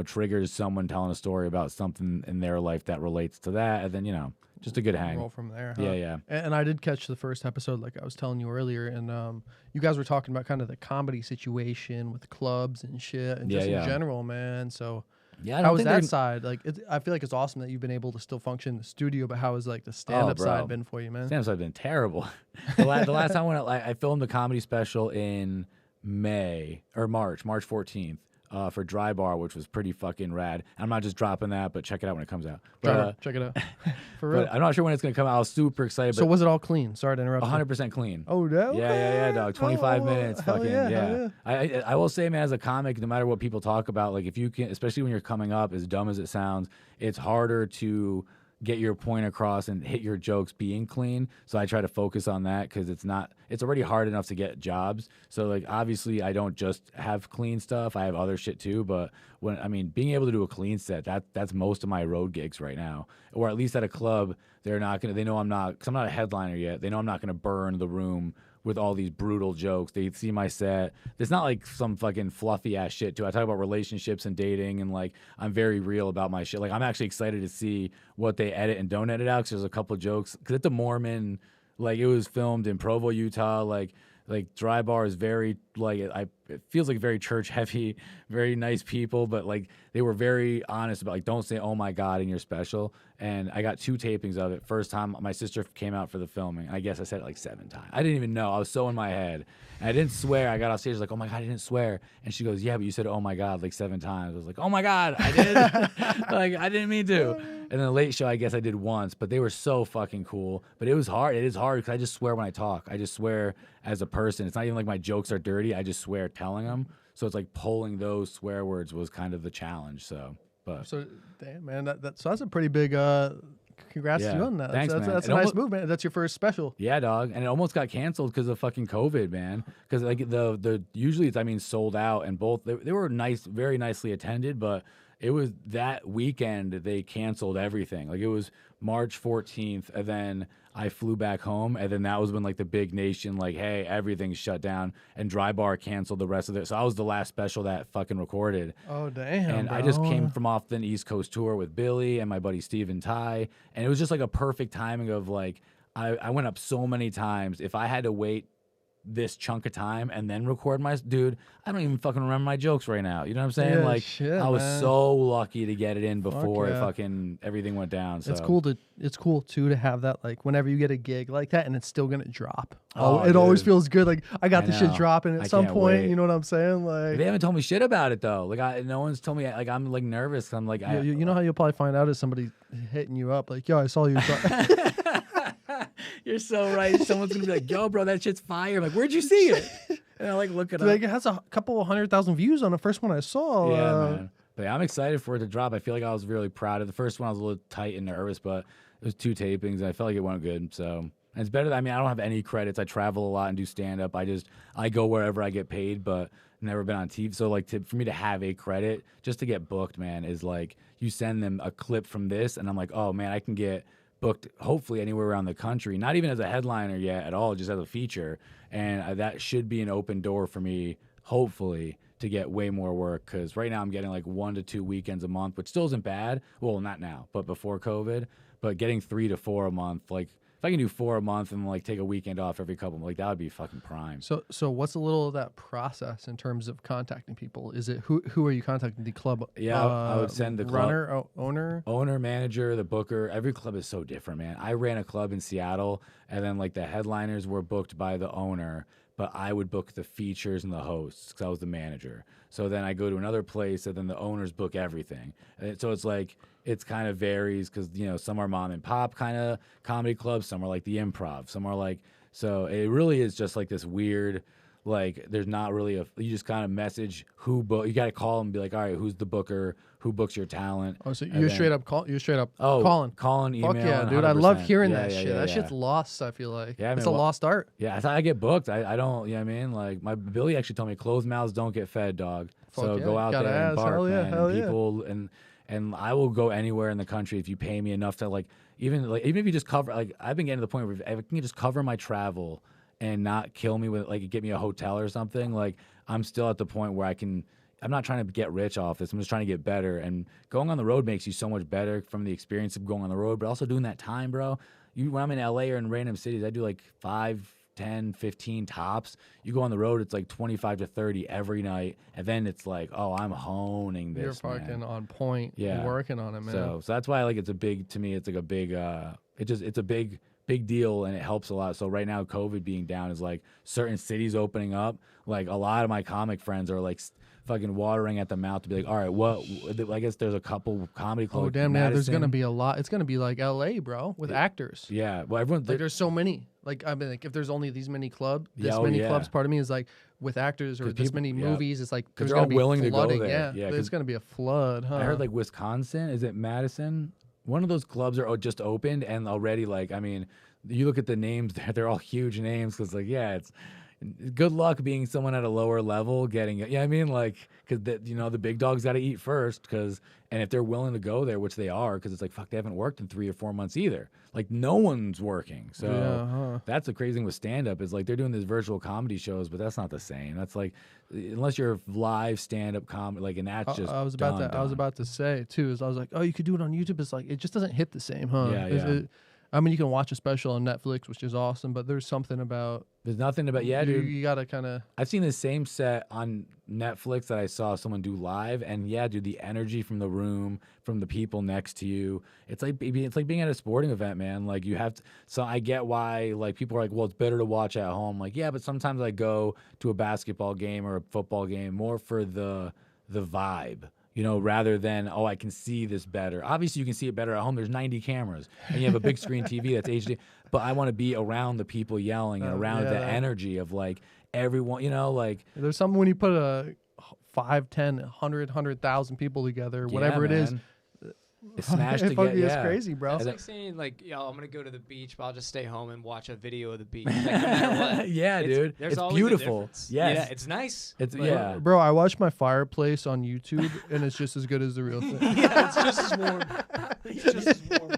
triggers someone telling a story about something in their life that relates to that, and then just a good hang. Roll from there. Huh? Yeah. And I did catch the first episode, like I was telling you earlier, and you guys were talking about kind of the comedy situation with clubs and shit, and just in general, man. So how was that side? Like, I feel like it's awesome that you've been able to still function in the studio, but how has like the stand-up side been for you, man? Stand-up side been terrible. the last time I filmed a comedy special in March 14th. For Dry Bar, which was pretty fucking rad. I'm not just dropping that, but check it out when it comes out. Check it out. For real. I'm not sure when it's going to come out. I was super excited. So was it all clean? Sorry to interrupt. 100% clean. Oh, no? Yeah, dog. 25 minutes. Fucking, yeah. I will say, man, as a comic, no matter what people talk about, like if you can, especially when you're coming up, as dumb as it sounds, it's harder to get your point across and hit your jokes being clean. So I try to focus on that because it's already hard enough to get jobs. So like obviously I don't just have clean stuff. I have other shit too. But being able to do a clean set, that's most of my road gigs right now. Or at least at a club, they know I'm not, because I'm not a headliner yet. They know I'm not going to burn the room with all these brutal jokes. They see my set. It's not like some fucking fluffy ass shit too. I talk about relationships and dating, and like I'm very real about my shit. Like I'm actually excited to see what they edit and don't edit out, because there's a couple of jokes. Because at the Mormon, like it was filmed in Provo, Utah. Like Dry Bar is very it feels like very church heavy, very nice people, but like they were very honest about like don't say oh my god in your special. And I got 2 tapings of it. First time my sister came out for the filming, and I guess I said it like 7 times. I didn't even know. I was so in my head. And I didn't swear. I got off stage like, oh my god, I didn't swear. And she goes, yeah, but you said oh my god like 7 times. I was like, oh my god, I did. Like I didn't mean to. And then the late show, I guess I did once, but they were so fucking cool. But it was hard. It is hard because I just swear when I talk. I just swear as a person. It's not even like my jokes are dirty. I just swear telling them. So it's like pulling those swear words was kind of the challenge. So damn, man, that's a pretty big congrats to you on that. Thanks, man. That's a nice move, man. That's your first special. Yeah, dog. And it almost got canceled because of fucking COVID, man. Because like the usually it's sold out, and both they were nice, very nicely attended, but it was that weekend they canceled everything. Like it was March 14th, and then I flew back home, and then that was when like the big nation like, hey, everything's shut down, and Dry Bar canceled the rest of it. So I was the last special that fucking recorded. Oh damn! And bro. I just came from off the East Coast tour with Billy and my buddy Steven Ty, and it was just like a perfect timing of like I went up so many times. If I had to wait this chunk of time and then record my dude. I don't even fucking remember my jokes right now. You know what I'm saying? Yeah, like shit, I was man. so lucky to get it in before yeah. fucking everything went down. So It's cool too to have that, like whenever you get a gig like that and it's still gonna drop. Oh, it always dude. feels good. Like I got I this shit know. dropping at I some can't point. wait. You know what I'm saying? Like They haven't told me shit about it though. Like no one's told me. Like I'm like nervous. I'm like you know how you'll probably find out is somebody hitting you up like, yo, I saw you. You're so right. Someone's gonna be like, yo, bro, that shit's fire. I'm like, where'd you see it? And I like look it up. Like it has a couple of 100,000 views on the first one I saw. Yeah, man. But yeah, I'm excited for it to drop. I feel like I was really proud of the first one. I was a little tight and nervous, but it was 2 tapings and I felt like it went good. So and it's better than, I mean, I don't have any credits. I travel a lot and do stand up. I go wherever I get paid, but never been on TV. So like for me to have a credit just to get booked, man, is like you send them a clip from this and I'm like, oh man, I can get booked hopefully anywhere around the country, not even as a headliner yet at all, just as a feature. And that should be an open door for me, hopefully, to get way more work. Because right now I'm getting like 1 to 2 weekends a month, which still isn't bad. Well, not now, but before COVID. But getting 3 to 4 a month, like if I can do 4 a month and like take a weekend off every couple, like that would be fucking prime. So what's a little of that process in terms of contacting people? Is it who are you contacting? The club? Yeah, I would send the club runner, owner, manager, the booker. Every club is so different, man. I ran a club in Seattle, and then like the headliners were booked by the owner, but I would book the features and the hosts because I was the manager. So then I go to another place, and then the owners book everything. And so it's like it's kind of varies because you know some are mom and pop kind of comedy clubs, some are like the Improv, some are like, so it really is just like this weird. Like there's not really you just kind of message who book. You got to call them and be like, all right, who's the booker? Who books your talent? Oh, so you're straight up calling, Fuck email. yeah, dude! I love 100%. hearing Yeah, that yeah, shit. yeah, That yeah. shit's lost. I feel like Yeah, it's man, a lost art. Yeah, that's how I get booked. I don't, you know what I mean? Like my Billy actually told me closed mouths don't get fed, dog. So yeah, go out there gotta and ask. bark, Hell yeah, man. hell And yeah. people and I will go anywhere in the country if you pay me enough to like even if you just cover, like I've been getting to the point where if I can just cover my travel and not kill me with like get me a hotel or something, like I'm still at the point where I'm not trying to get rich off this. I'm just trying to get better. And going on the road makes you so much better from the experience of going on the road, but also doing that time, bro. When I'm in LA or in random cities, I do like 5, 10, 15 tops. You go on the road, it's like 25 to 30 every night. And then it's like, oh, I'm honing this. You're fucking man. on point. Yeah. You're working on it, man. So that's why like it's a big, to me, it's like a big, it's a big deal and it helps a lot. So right now, COVID being down is like certain cities opening up. Like a lot of my comic friends are like fucking watering at the mouth to be like, all right, what? I guess there's a couple comedy clubs. Oh damn, man! There's gonna Madison. be a lot. It's gonna be like LA, bro, with actors. Yeah, well, everyone. Like there's so many. Like I mean, like if there's only these many clubs, Yeah, oh, yeah. clubs. Part of me is like with actors or 'Cause this people- many yeah. movies. It's like 'Cause there's they're gonna all be willing to go flooding. there. Yeah, Yeah, there's 'cause gonna be a flood. Huh? I heard like Wisconsin. Is it Madison? One of those clubs are just opened and already like, I mean, you look at the names, they're all huge names because like, yeah, it's good luck being someone at a lower level getting it. Yeah, I mean, like, because the big dogs got to eat first. And if they're willing to go there, which they are, because it's like fuck, they haven't worked in 3 or 4 months either. Like no one's working. So that's the crazy thing with stand up is like they're doing these virtual comedy shows, but that's not the same. That's like unless you're live stand up comedy, like, and that's just. I was about to say too. Is I was like, oh, you could do it on YouTube. It's like it just doesn't hit the same, huh? Yeah. I mean, you can watch a special on Netflix, which is awesome, but there's something about. There's nothing about dude. You gotta kind of. I've seen the same set on Netflix that I saw someone do live, and yeah, dude, the energy from the room, from the people next to you, it's like being at a sporting event, man. Like you have to. So I get why like people are like, well, it's better to watch at home. Like yeah, but sometimes I go to a basketball game or a football game more for the vibe. You know, rather than, oh, I can see this better. Obviously, you can see it better at home. There's 90 cameras, and you have a big screen TV that's HD. But I want to be around the people yelling and around the energy of, like, everyone, you know, like. There's something when you put a 5, 10, 100,000 people together, whatever it is. It's smashed it together. fucking is Yeah. crazy, bro. It's like saying, like, yo, I'm going to go to the beach, but I'll just stay home and watch a video of the beach. Like, no matter what. Yeah, dude. There's It's always a beautiful. difference. Yes. Yeah, it's nice. It's, but- yeah. Bro, I watch my fireplace on YouTube, and it's just as good as the real thing. Yeah, it's just as warm. It's just as warm.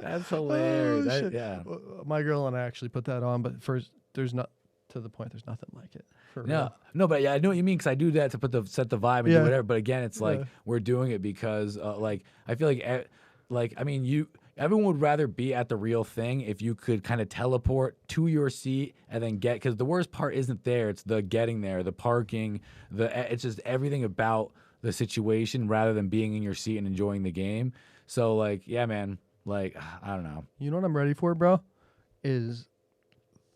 That's hilarious. Oh, shit. Yeah. My girl and I actually put that on, but first, there's not to the point. There's nothing like it. For real. No, but yeah, I know what you mean because I do that to set the vibe and do whatever. But again, it's like we're doing it because like I feel like I mean everyone would rather be at the real thing if you could kind of teleport to your seat and then get, because the worst part isn't there, it's the getting there, the parking, it's just everything about the situation rather than being in your seat and enjoying the game. So like, yeah, man, like, I don't know. You know what I'm ready for, bro? Is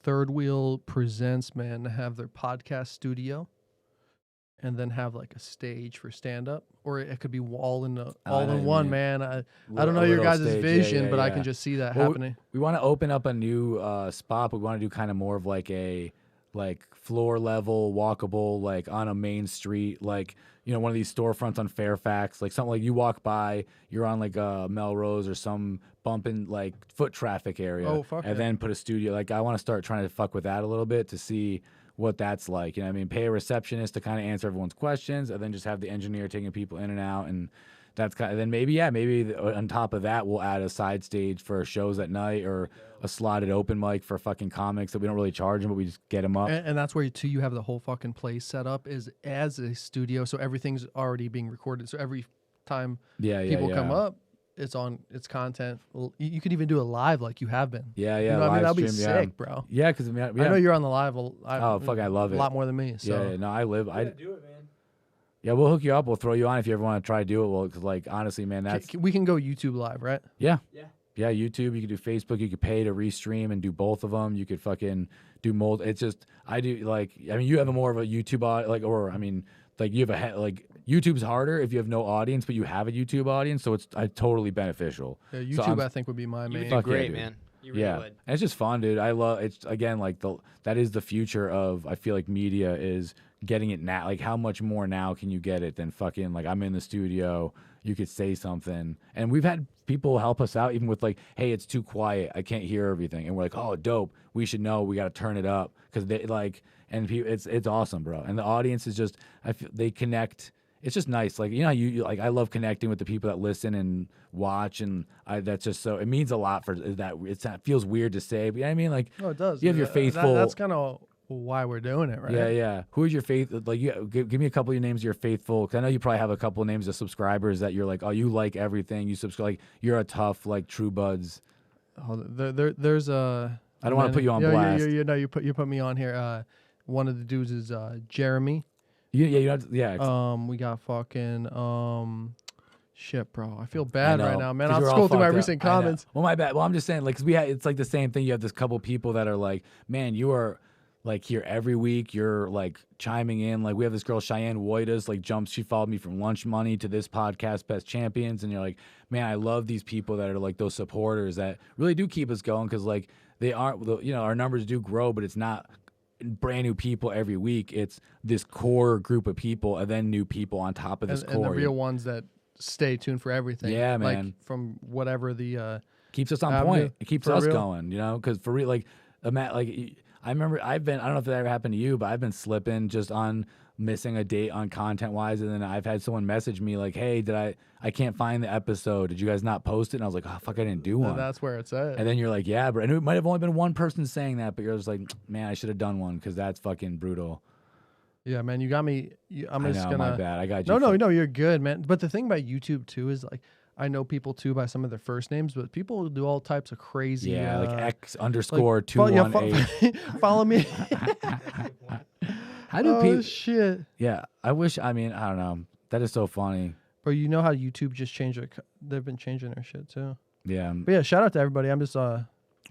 Third Wheel Presents, man, to have their podcast studio and then have like a stage for stand up, or it could be all in one, man. I don't know your guys' vision, but I can just see that happening. We want to open up a new spot, but we want to do kind of more of like a floor level, walkable, like on a main street, like, you know, one of these storefronts on Fairfax, like something like you walk by, you're on like Melrose or some bumping like foot traffic area. Oh, fuck and yeah. then put a studio. Like I want to start trying to fuck with that a little bit to see what that's like. You know what I mean? Pay a receptionist to kind of answer everyone's questions, and then just have the engineer taking people in and out. And that's kind of, then maybe on top of that, we'll add a side stage for shows at night, or a slotted open mic for fucking comics that we don't really charge them, but we just get them up. And that's where you have the whole fucking place set up is as a studio, so everything's already being recorded. So every time people come up, it's content. You could even do it live like you have been. Yeah, you know what I mean? That'd be stream, sick, bro. Yeah, because I know you're on the live. I love it. A lot more than me. So. Yeah, no, I live. I do it, man. Yeah, we'll hook you up. We'll throw you on if you ever want to try to do it. Well, because like honestly, man, that's we can go YouTube live, right? Yeah. YouTube. You could do Facebook. You could pay to restream and do both of them. You could fucking do mold. It's just I do like. I mean, you have a more of a YouTube you have YouTube's harder if you have no audience, but you have a YouTube audience, so it's totally beneficial. Yeah, YouTube I think would be my main. Great, man. You really would. And it's just fun, dude. I love it's again like that is the future of, I feel like, media is getting it now. Like how much more now can you get it than fucking like I'm in the studio, you could say something, and we've had people help us out even with like, hey, it's too quiet, I can't hear everything, and we're like, oh, dope, we should know, we got to turn it up, because they like, and it's awesome, bro. And the audience is just, I feel they connect. It's just nice, like, you know, you like, I love connecting with the people that listen and watch, and that's just so, it means a lot for that. It feels weird to say, but you know what I mean, like, oh, it does. You have your faithful. That's kind of why we're doing it, right? Yeah. Who is your faith? Like, give me a couple of your names of your faithful, because I know you probably have a couple of names of subscribers that you're like, oh, you like everything, you subscribe, like you're a tough, like, True Buds. Oh, there's a. I don't want to put you on blast. You put me on here. One of the dudes is Jeremy. You have to, yeah. We got fucking shit, bro. I feel bad right now, man. I'll we're all scroll through my fucked up. recent comments. Well, my bad. Well, I'm just saying, like, 'cause it's like the same thing. You have this couple people that are like, man, you are like here every week. You're like chiming in. Like, we have this girl Cheyenne Woitas, like she followed me from Lunch Money to this podcast, Best Champions, and you're like, man, I love these people that are like those supporters that really do keep us going, because like they aren't, you know, our numbers do grow, but it's not brand new people every week. It's this core group of people, and then new people on top of this core. And the real oones that stay tuned for everything. Yeah, man. Like from whatever the keeps us on point. It keeps us going, you know, because for real, like, I remember I don't know if that ever happened to you, but I've been slipping just on missing a date on content wise, and then I've had someone message me like, hey, I can't find the episode, did you guys not post it? And I was like, oh fuck, I didn't do one. And that's where it's at. And then you're like, yeah, but and it might have only been one person saying that, but you're just like, man, I should have done one, because that's fucking brutal. Yeah, man, you got me. I'm just gonna. My bad. I got you. No, you're good, man. But the thing about YouTube too is like, I know people too by some of their first names, but people do all types of crazy. Yeah, like X_218. Follow me. How do people? Shit. Yeah, I wish. I mean, I don't know. That is so funny. But you know how YouTube just changed they've been changing their shit too. Yeah. But yeah, shout out to everybody. I'm just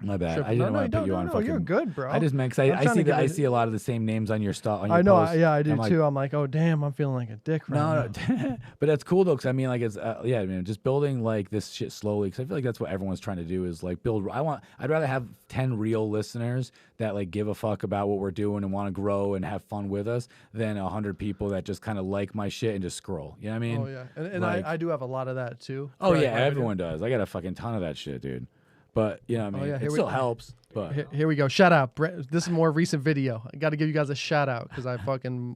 my bad. I didn't want to put you on. You're good, bro. I just meant because I see a lot of the same names on your stuff. I know. I do too. I'm like, oh damn, I'm feeling like a dick right now. No, but that's cool though, because I mean, like, it's I mean, just building like this shit slowly, because I feel like that's what everyone's trying to do is like build. I'd rather have 10 real listeners that like give a fuck about what we're doing and want to grow and have fun with us than 100 people that just kind of like my shit and just scroll. You know what I mean? Oh yeah, and like, I do have a lot of that too. Oh yeah, everyone does. I got a fucking ton of that shit, dude. But you know what I mean? It still helps. But here we go. Shout out. This is more recent video. I got to give you guys a shout out because I fucking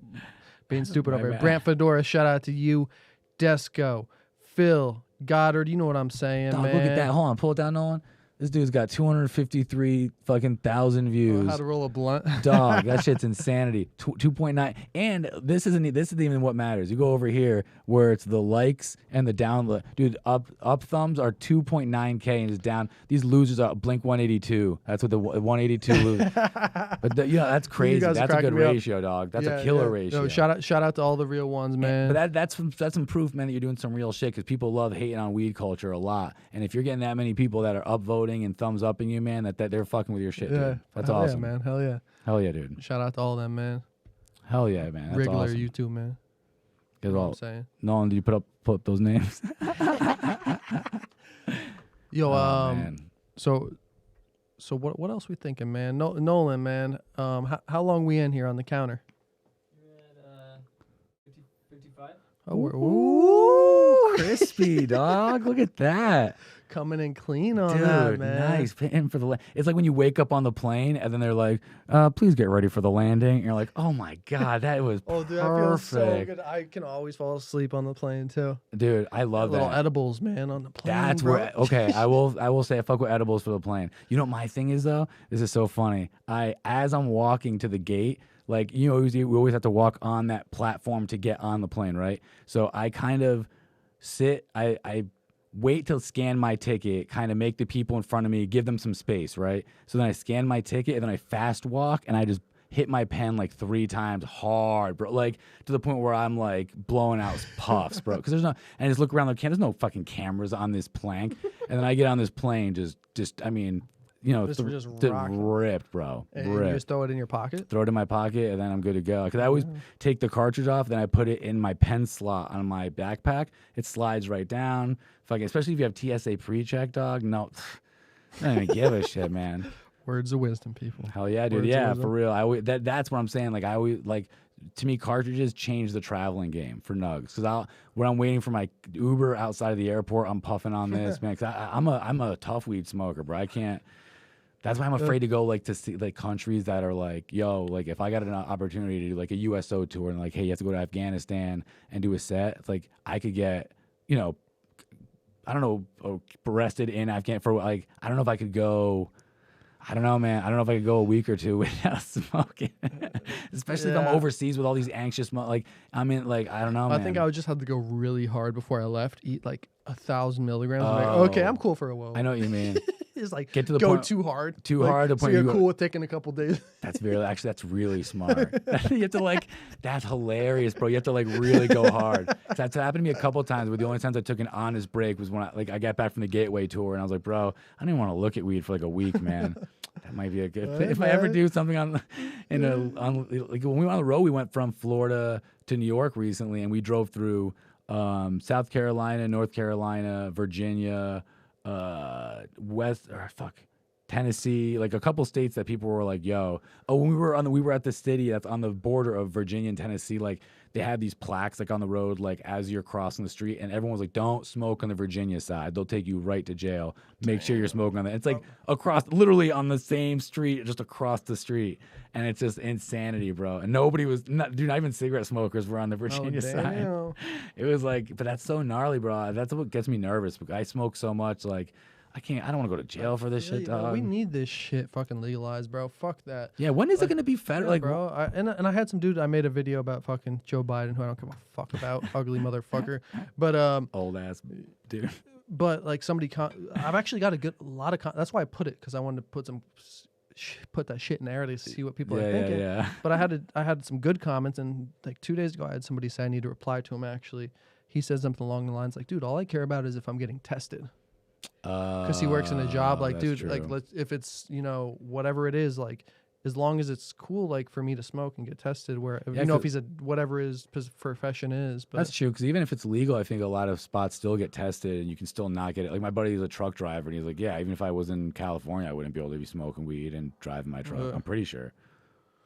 being stupid over here. Brant Fedora, shout out to you. Desco, Phil, Goddard. You know what I'm saying, dog, man. look at that. Hold on. Pull it down, Nolan. This dude's got 253 fucking thousand views. How to roll a blunt. Dog, that shit's insanity. 2.9. And this isn't even what matters. You go over here where it's the likes and the download. Dude, up thumbs are 2.9K and is down. These losers are Blink 182. That's what the 182 lose. But that's crazy. That's a good ratio, dog. That's a killer ratio. No, shout out to all the real ones, man. But that's some proof, man, that you're doing some real shit, because people love hating on weed culture a lot. And if you're getting that many people that are upvoting and thumbs upping you, man, that they're fucking with your shit, dude. That's awesome. Yeah, man. Hell yeah. Hell yeah, dude. Shout out to all them, man. Hell yeah, man. That's Regular awesome. YouTube, man. You know what I'm saying? Nolan, did you put up those names? Yo, man. So what else we thinking, man? Nolan, man. How long we in here on the counter? You're at 55. Oh, Ooh, crispy, dog. Look at that. coming in clean on Dude, that, man. nice. Hitting for the it's like when you wake up on the plane and then they're like, please get ready for the landing. And you're like, oh my God, that was Oh, dude, perfect. I feel so good. I can always fall asleep on the plane too. Dude, I love Little that. edibles, man, on the plane. That's bro. where okay, I will say I fuck with edibles for the plane. You know what my thing is though? This is so funny. As I'm walking to the gate, like we always have to walk on that platform to get on the plane, right? So I kind of sit, I wait to scan my ticket, kind of make the people in front of me, give them some space, right? So then I scan my ticket and then I fast walk and I just hit my pen like 3 times hard, bro. Like to the point where I'm like blowing out puffs, bro. Because and I just look around there's no fucking cameras on this plank. And then I get on this plane, just I mean, Just rocking. ripped, bro. And you Ripped. just throw it in your pocket? Throw it in my pocket and then I'm good to go. Because I always take the cartridge off, then I put it in my pen slot on my backpack. It slides right down. Fucking, especially if you have TSA pre-check, dog. No, I don't even give a shit, man. Words of wisdom, people. Hell yeah, dude. Words of Yeah, wisdom. for real. That's what I'm saying. Like I always to me, cartridges change the traveling game for nugs. Because when I'm waiting for my Uber outside of the airport, I'm puffing on this, man. Because I'm a tough weed smoker, bro. I can't. That's why I'm afraid to go to see countries that are like, yo, like if I got an opportunity to do like a USO tour and like, hey, you have to go to Afghanistan and do a set, it's like I could get, I don't know, arrested in Afghanistan for I don't know if I could go. I don't know, man. I don't know if I could go a week or two without smoking, especially if I'm overseas with all these anxious. I don't know. I man. think I would just have to go really hard before I left. Eat like 1,000 milligrams. Okay, I'm cool for a while. I know what you mean. It's like Get to the go point- too hard. too hard to the so point you're you go- cool with taking a couple days. That's really smart. You have to that's hilarious, bro. You have to really go hard. That's happened to me a couple times, but the only times I took an honest break was when I got back from the Gateway tour and I was like, bro, I don't even want to look at weed for a week, man. That might be a good thing. If I ever do something when we went on the road, we went from Florida to New York recently and we drove through South Carolina, North Carolina, Virginia, Tennessee, a couple states that people were like, yo, when we were at the city that's on the border of Virginia and Tennessee, they had these plaques on the road, as you're crossing the street, and everyone was like, don't smoke on the Virginia side. They'll take you right to jail. Make sure you're smoking on that. It's across, literally on the same street, just across the street. And it's just insanity, bro. And nobody was, not even cigarette smokers were on the Virginia side. Damn. It was but that's so gnarly, bro. That's what gets me nervous. I smoke so much, I don't want to go to jail for this shit, dog. We need this shit fucking legalized, bro. Fuck that. Yeah, when is it gonna be federal? Yeah, bro. I had some dude. I made a video about fucking Joe Biden, who I don't give a fuck about, ugly motherfucker. But old ass dude. But somebody, I've actually got a lot of. That's why I put it, because I wanted to put that shit in there to see what people are thinking. Yeah. But I had some good comments, and 2 days ago I had somebody say I need to reply to him. Actually, he said something along the lines dude, all I care about is if I'm getting tested. Because he works in a job, dude, true. if it's whatever it is, as long as it's cool, for me to smoke and get tested, where if he's whatever his profession is. But That's true, because even if it's legal, I think a lot of spots still get tested, and you can still not get it. My buddy is a truck driver, and he's like, yeah, even if I was in California, I wouldn't be able to be smoking weed and driving my truck. I'm pretty sure.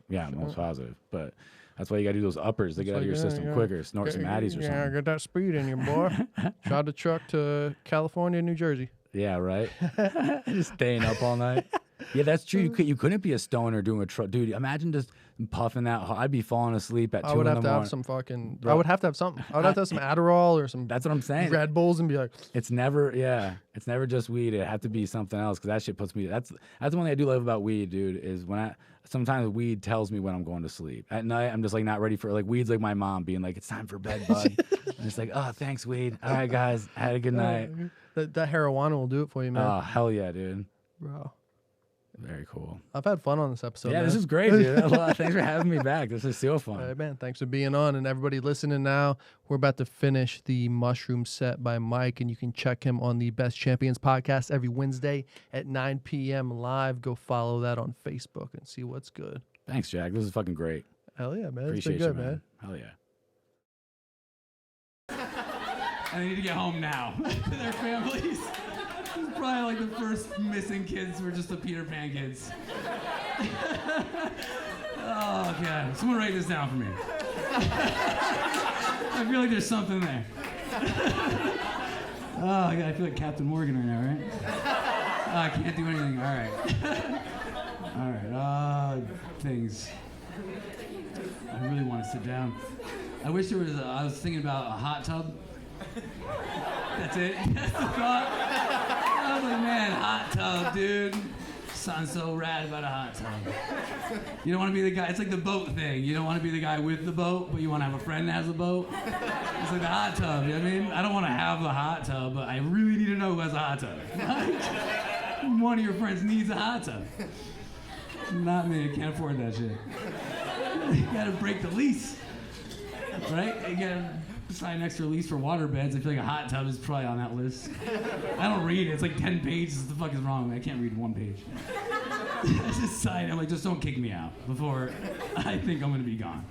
Yeah, I'm almost positive, but. That's why you got to do those uppers to get out of your system quicker. Snort some Addies or something. Yeah, get that speed in you, boy. Drive the truck to California, New Jersey. Yeah, right? Just staying up all night. Yeah, that's true. You couldn't be a stoner doing a truck, dude. Imagine just puffing that. I'd be falling asleep at 2 in the morning. I would have to have some fucking. Bro. I would have to have something. I would have to have some Adderall or some. That's what I'm saying. Red Bulls and be like. It's never just weed. It had to be something else because that shit puts me. That's the one thing I do love about weed, dude. Is when sometimes weed tells me when I'm going to sleep. At night, I'm just like not ready for weed's like my mom being like, it's time for bed, bud. And it's like, oh, thanks, weed. All right, guys, had a good night. That marijuana will do it for you, man. Oh, hell yeah, dude. Bro. Very cool. I've had fun on this episode. Yeah, man. this is great, dude. Thanks for having me back. This is so fun. All right, man. Thanks for being on. And everybody listening now, we're about to finish the mushroom set by Mike, and you can check him on the Best Champions podcast every Wednesday at 9 p.m. live. Go follow that on Facebook and see what's good. Thanks, Jack. This is fucking great. Hell yeah, man. Appreciate it's been good, you, man. Hell yeah. And they need to get home now to their families. This is probably like the first missing kids were just the Peter Pan kids. Oh, God. Someone write this down for me. I feel like there's something there. Oh, God, I feel like Captain Morgan right now, right? Oh, I can't do anything. All right. All right. Things. I really want to sit down. I wish there was I was thinking about a hot tub. That's it. That's the thought. I was like, man, hot tub, dude. Sounds so rad about a hot tub. You don't want to be the guy. It's like the boat thing. You don't want to be the guy with the boat, but you want to have a friend that has a boat. It's like the hot tub. You know what I mean? I don't want to have the hot tub, but I really need to know who has a hot tub. One of your friends needs a hot tub. Not me. I can't afford that shit. You gotta break the lease, right? You gotta sign an extra lease for water beds. I feel like a hot tub is probably on that list. I don't read it. It's like 10 pages. What the fuck is wrong with me? I can't read one page. I just sign it. I'm like, just don't kick me out before I think I'm gonna be gone.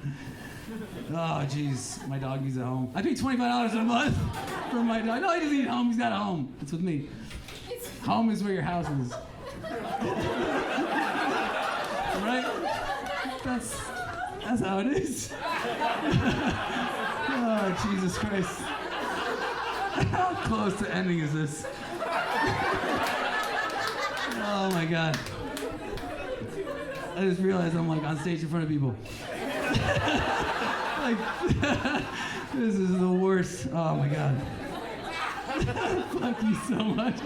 Oh, jeez. My dog needs a home. I pay $25 a month for my dog. No, he doesn't need a home. He's got a home. It's with me. Home is where your house is. Right? That's how it is. Oh, Jesus Christ. How close to ending is this? Oh my God. I just realized I'm like on stage in front of people. Like, this is the worst. Oh my God. Fuck you so much.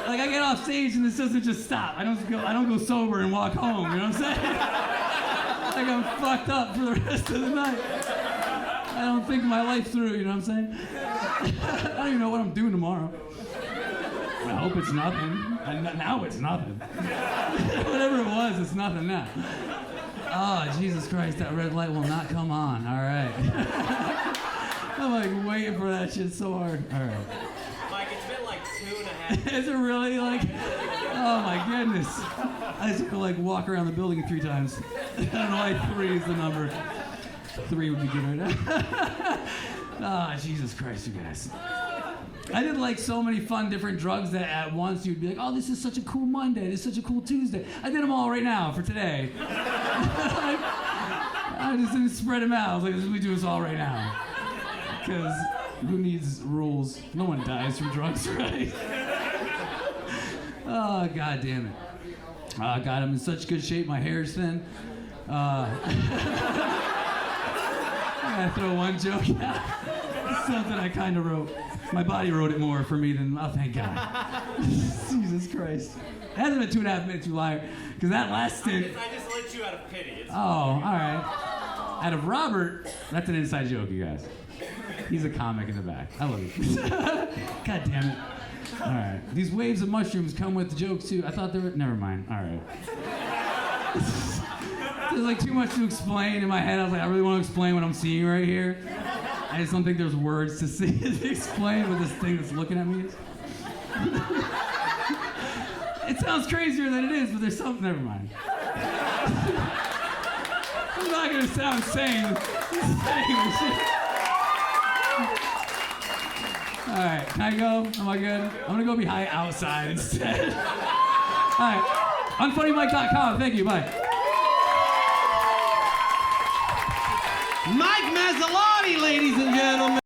Like I get off stage and this doesn't just stop. I don't go sober and walk home, you know what I'm saying? Like I'm fucked up for the rest of the night. I don't think my life through, you know what I'm saying? I don't even know what I'm doing tomorrow. I hope it's nothing. Now it's nothing. Whatever it was, it's nothing now. Oh, Jesus Christ, that red light will not come on. All right. I'm like waiting for that shit so hard. All right. Mike, it's been like 2.5. Is it really like, oh my goodness. I just have to like walk around the building 3 times. I don't know why 3 is the number. 3 would be good right now. Ah, Jesus Christ, you guys. I did like so many fun different drugs that at once you'd be like, oh, this is such a cool Monday. This is such a cool Tuesday. I did them all right now for today. I just didn't spread them out. I was like, let me do this all right now. Because who needs rules? No one dies from drugs, right? Oh, God damn it. Oh, God, I'm in such good shape. My hair's thin. I gotta throw one joke out. It's something I kind of wrote. My body wrote it more for me than, oh, thank God. Jesus Christ. It hasn't been 2.5 minutes, you liar. Because that last stint. I just let you out of pity. It's all right. Out of Robert, that's an inside joke, you guys. He's a comic in the back. I love you. God damn it. All right. These waves of mushrooms come with jokes, too. I thought they were, never mind. All right. There's like too much to explain in my head. I was like, I really want to explain what I'm seeing right here. I just don't think there's words to see to explain what this thing that's looking at me is. It sounds crazier than it is, but there's something. Never mind. I'm not gonna sound sane. Saying shit. All right, can I go? Am I good? I'm gonna go be high outside instead. All right, unfunnymike.com. Thank you. Bye. Mike Masilotti, ladies and gentlemen.